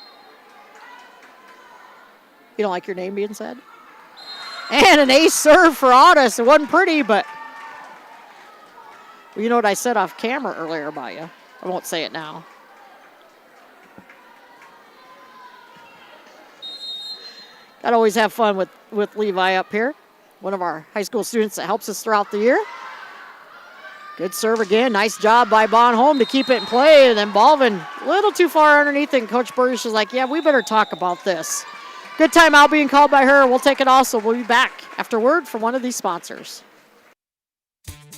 You don't like your name being said? And an ace serve for Otis. It wasn't pretty, but well, you know what I said off camera earlier about you. I won't say it now. Gotta always have fun with Levi up here. One of our high school students that helps us throughout the year. Good serve again. Nice job by Bonhomme to keep it in play. And then Balvin a little too far underneath it. And Coach Burrish is like, yeah, we better talk about this. Good timeout being called by her. We'll take it also. We'll be back after word from one of these sponsors.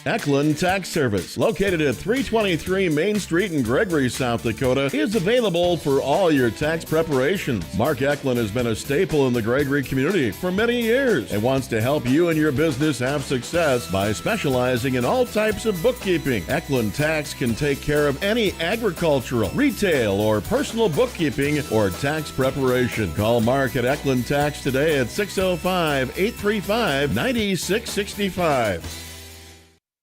Eklund Tax Service, located at 323 Main Street in Gregory, South Dakota, is available for all your tax preparations. Mark Eklund has been a staple in the Gregory community for many years and wants to help you and your business have success by specializing in all types of bookkeeping. Eklund Tax can take care of any agricultural, retail, or personal bookkeeping or tax preparation. Call Mark at Eklund Tax today at 605-835-9665.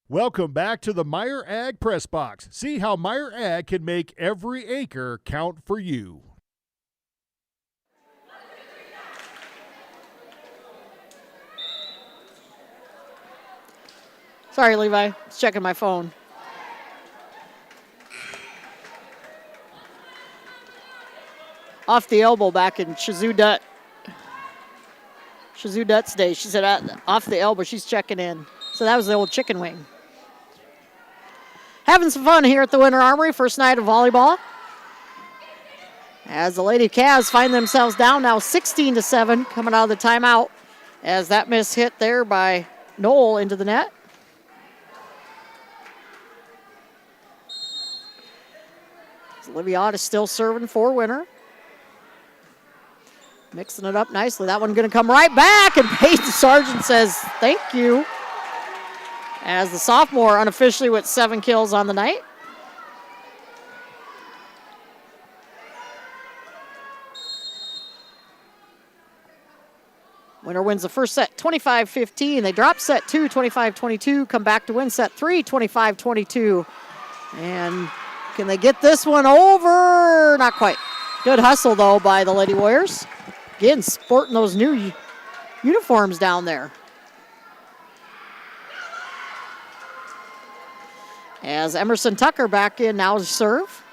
Welcome back to the Meyer Ag Press Box. See how Meyer Ag can make every acre count for you. Sorry, Levi. I was checking my phone. Off the elbow back in Shazoo Dutt's day. She said off the elbow, she's checking in. So that was the old chicken wing. Having some fun here at the Winter Armory. First night of volleyball. As the Lady Cavs find themselves down now 16-7 coming out of the timeout. As that miss hit there by Knoll into the net. Olivia is still serving for Winter. Mixing it up nicely. That one going to come right back. And Peyton Sargent says, thank you. As the sophomore unofficially with 7 kills on the night. Winner wins the first set 25-15. They drop set 2, 25-22. Come back to win set 3, 25-22. And can they get this one over? Not quite. Good hustle, though, by the Lady Warriors. Again, sporting those new uniforms down there. As Emerson Tucker back in now to serve.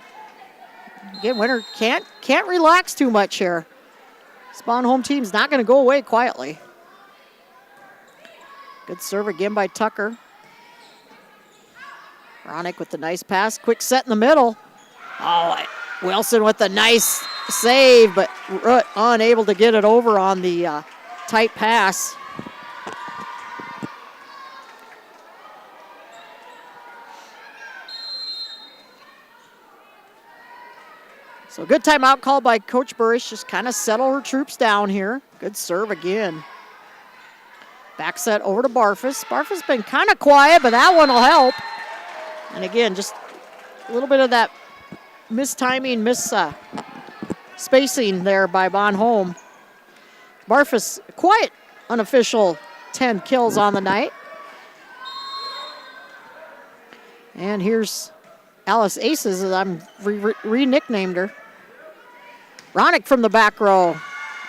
Again, Winter can't relax too much here. Spawn home team's not going to go away quietly. Good serve again by Tucker. Ronick with the nice pass. Quick set in the middle. Oh, Wilson with the nice save, but Root unable to get it over on the tight pass. So good timeout call by Coach Burrish. Just kind of settle her troops down here. Good serve again. Back set over to Barfus. Barfus been kind of quiet, but that one will help. And again, just a little bit of that mistiming, spacing there by Homme. Barfus, quiet, unofficial 10 kills on the night. And here's Alice Aces, as I'm re-nicknamed her. Ronick from the back row.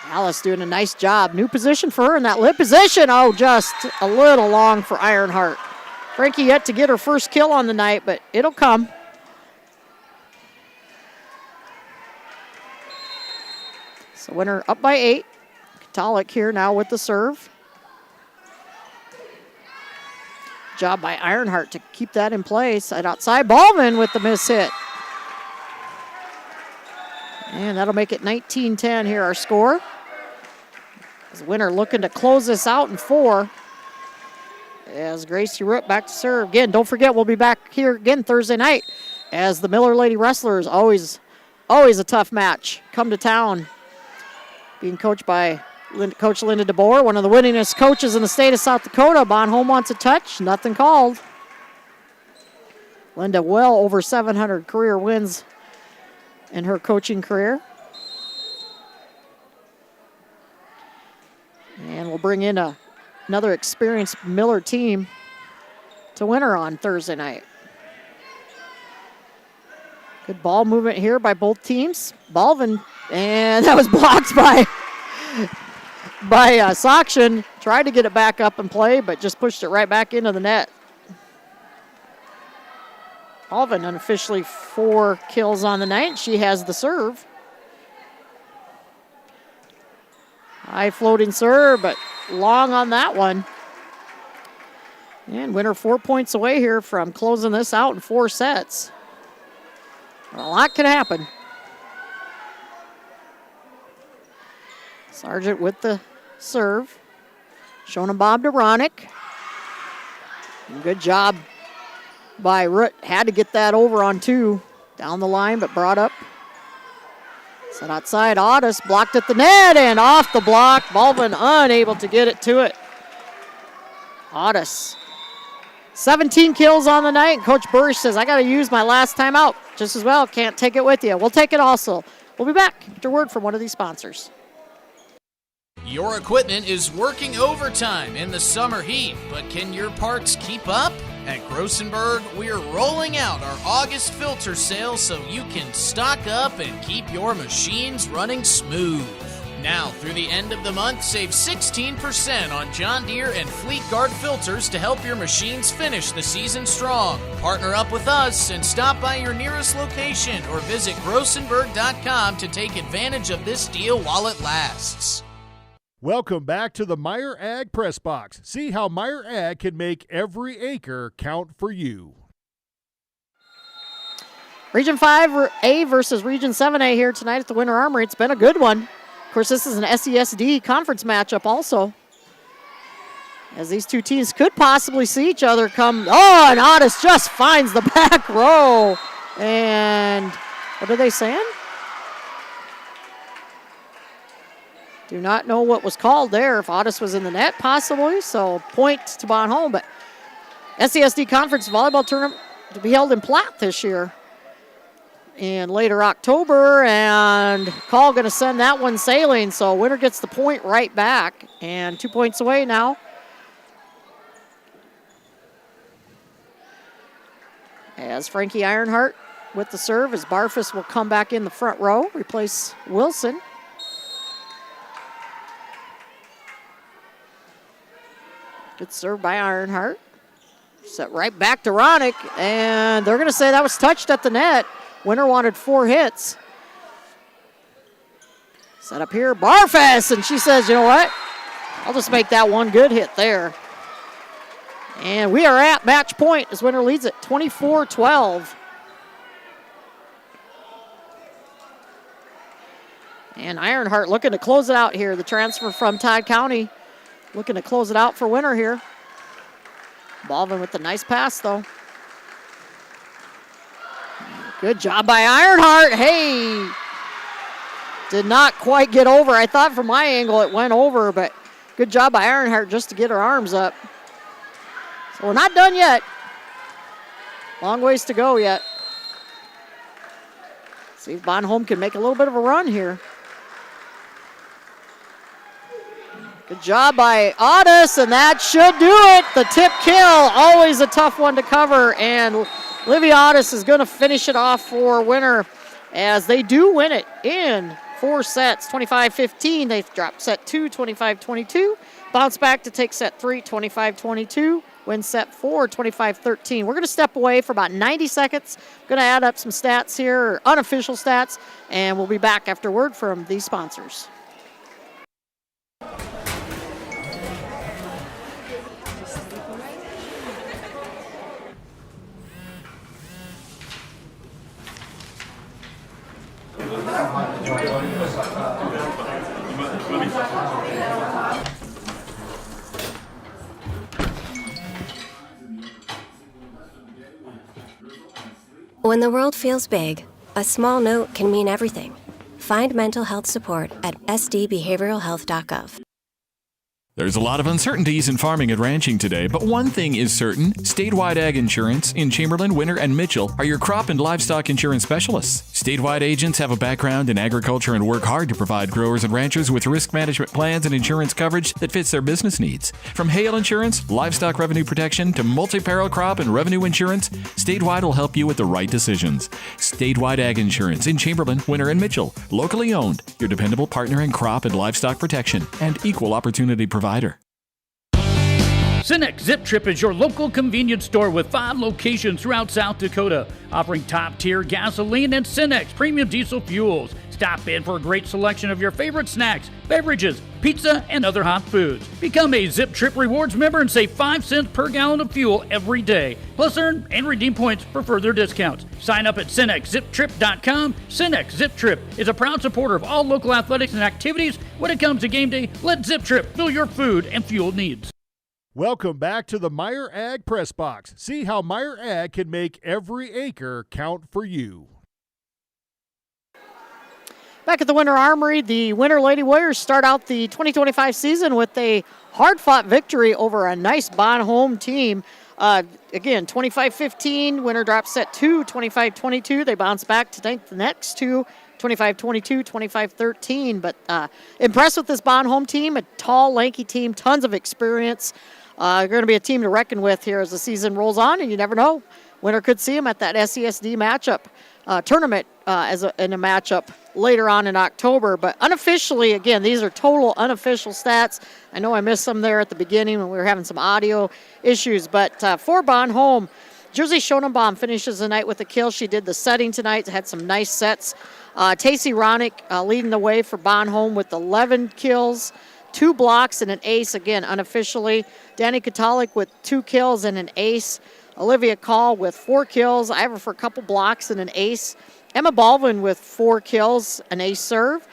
Alice doing a nice job. New position for her in that lip position. Oh, just a little long for Ironheart. Frankie yet to get her first kill on the night, but it'll come. So Winter up by 8. Katalik here now with the serve. Job by Ironheart to keep that in place. Side outside, Ballman with the miss hit. And that'll make it 19-10 here, our score. As Winter looking to close this out in 4. As Gracie Root back to serve. Again, don't forget, we'll be back here again Thursday night as the Miller Lady Wrestlers, always a tough match, come to town. Being coached by Coach Linda DeBoer, one of the winningest coaches in the state of South Dakota. Homme wants a touch, nothing called. Linda well over 700 career wins in her coaching career. And we'll bring in another experienced Miller team to Winter on Thursday night. Good ball movement here by both teams. Balvin, and that was blocked by Sakshan. Tried to get it back up and play, but just pushed it right back into the net. Balvin unofficially 4 kills on the night. She has the serve. High floating serve, but long on that one. And Winter 4 points away here from closing this out in 4 sets. A lot could happen. Sargent with the serve. Showing a bob to Ronick. Good job by Root. Had to get that over on 2. Down the line, but brought up. Set outside, Otis blocked at the net and off the block. Baldwin unable to get it to it. Otis. 17 kills on the night. Coach Burrish says, I got to use my last time out just as well. Can't take it with you. We'll take it also. We'll be back after a word from one of these sponsors. Your equipment is working overtime in the summer heat, but can your parts keep up? At Grossenberg, we're rolling out our August filter sale so you can stock up and keep your machines running smooth. Now, through the end of the month, save 16% on John Deere and Fleet Guard filters to help your machines finish the season strong. Partner up with us and stop by your nearest location or visit Grossenberg.com to take advantage of this deal while it lasts. Welcome back to the Meyer Ag Press Box. See how Meyer Ag can make every acre count for you. Region 5A versus Region 7A here tonight at the Winter Armory. It's been a good one. Of course, this is an SESD conference matchup also, as these two teams could possibly see each other come. Oh, and Otis just finds the back row. And what are they saying? Do not know what was called there, if Otis was in the net possibly, so point to Homme. But SESD Conference Volleyball Tournament to be held in Platte this year in later October, and Call going to send that one sailing, so Winter gets the point right back, and 2 points away now. As Frankie Ironheart with the serve, as Barfus will come back in the front row, replace Wilson. Good serve by Ironheart. Set right back to Ronick, and they're going to say that was touched at the net. Winter wanted 4 hits. Set up here, Barfus, and she says, you know what? I'll just make that one good hit there. And we are at match point as Winter leads it 24-12. And Ironheart looking to close it out here. The transfer from Todd County. Looking to close it out for Winter here. Baldwin with the nice pass, though. Good job by Ironheart. Hey, Did not quite get over. I thought from my angle it went over, but good job by Ironheart just to get her arms up. So we're not done yet. Long ways to go yet. See if Bonhomme can make a little bit of a run here. Good job by Otis, and that should do it. The tip kill, always a tough one to cover, and Livy Otis is going to finish it off for winner as they do win it in 4 sets, 25-15. They dropped set 2, 25-22. Bounce back to take set 3, 25-22. Win set 4, 25-13. We're going to step away for about 90 seconds. Going to add up some stats here, unofficial stats, and we'll be back after word from these sponsors. When the world feels big, a small note can mean everything. Find mental health support at sdbehavioralhealth.gov. There's a lot of uncertainties in farming and ranching today, but one thing is certain. Statewide Ag Insurance in Chamberlain, Winter, and Mitchell are your crop and livestock insurance specialists. Statewide agents have a background in agriculture and work hard to provide growers and ranchers with risk management plans and insurance coverage that fits their business needs. From hail insurance, livestock revenue protection, to multi-peril crop and revenue insurance, Statewide will help you with the right decisions. Statewide Ag Insurance in Chamberlain, Winter, and Mitchell. Locally owned, your dependable partner in crop and livestock protection and equal opportunity provider. Cenex Zip Trip is your local convenience store with 5 locations throughout South Dakota, offering top-tier gasoline and Cenex premium diesel fuels. Stop in for a great selection of your favorite snacks, beverages, pizza, and other hot foods. Become a Zip Trip Rewards member and save 5 cents per gallon of fuel every day. Plus, earn and redeem points for further discounts. Sign up at CenexZipTrip.com. Cenex Zip Trip is a proud supporter of all local athletics and activities. When it comes to game day, let Zip Trip fill your food and fuel needs. Welcome back to the Meyer Ag Press Box. See how Meyer Ag can make every acre count for you. Back at the Winter Armory, the Winter Lady Warriors start out the 2025 season with a hard-fought victory over a nice Bonhomme team. Again, 25-15, Winter drops set 2, 25-22. They bounce back to take the next 2, 25-22, 25-13. But impressed with this Bonhomme team, a tall, lanky team, tons of experience. They're going to be a team to reckon with here as the season rolls on, and you never know. Winter could see them at that SESD matchup tournament in a matchup later on in October. But unofficially, again, these are total unofficial stats. I know I missed some there at the beginning when we were having some audio issues. But for Bonhomme, Jersey Schonenbaum finishes the night with a kill. She did the setting tonight, had some nice sets. Tacey Ronick leading the way for Bonhomme with 11 kills, 2 blocks, and an ace, again, unofficially. Danny Katalik with 2 kills and an ace. Olivia Call with 4 kills. I have her for a couple blocks and an ace. Emma Baldwin with 4 kills, an ace serve.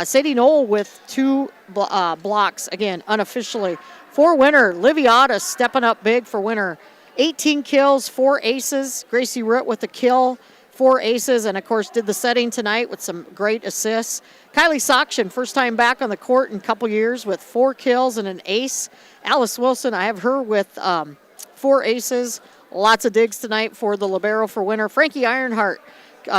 Sadie Knoll with 2 blocks, again, unofficially. For Winter, Livy Otis stepping up big for Winter. 18 kills, 4 aces. Gracie Root with a kill, 4 aces, and of course did the setting tonight with some great assists. Kylie Sokshin, first time back on the court in a couple years with 4 kills and an ace. Alice Wilson, I have her with 4 aces. Lots of digs tonight for the libero for Winter. Frankie Ironheart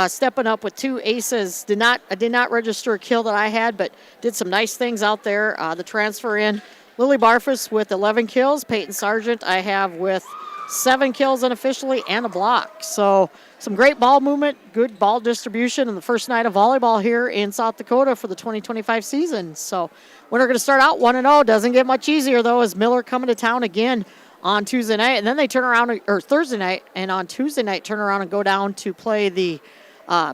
stepping up with 2 aces. I did not register a kill that I had, but did some nice things out there. The transfer in. Lily Barfus with 11 kills. Peyton Sargent I have with 7 kills unofficially and a block. So some great ball movement, good ball distribution in the first night of volleyball here in South Dakota for the 2025 season. So Winter going to start out 1-0. Doesn't get much easier, though, as Miller coming to town again on Tuesday night, and then they turn around, or Thursday night, and on Tuesday night turn around and go down to play the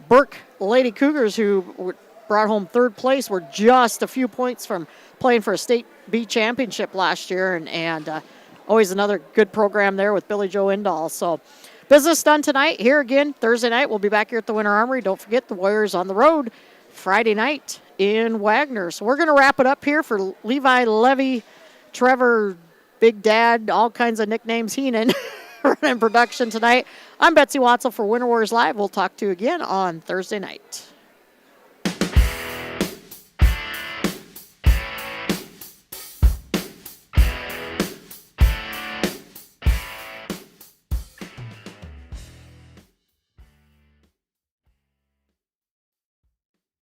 Burke Lady Cougars, who brought home 3rd place. Were just a few points from playing for a state B championship last year, and always another good program there with Billy Joe Indahl. So business done tonight. Here again Thursday night. We'll be back here at the Winter Armory. Don't forget the Warriors on the road Friday night in Wagner. So we're going to wrap it up here for Levi, Levy, Trevor, Big Dad, all kinds of nicknames, Heenan, running production tonight. I'm Betsy Watzel for Winter Warriors Live. We'll talk to you again on Thursday night.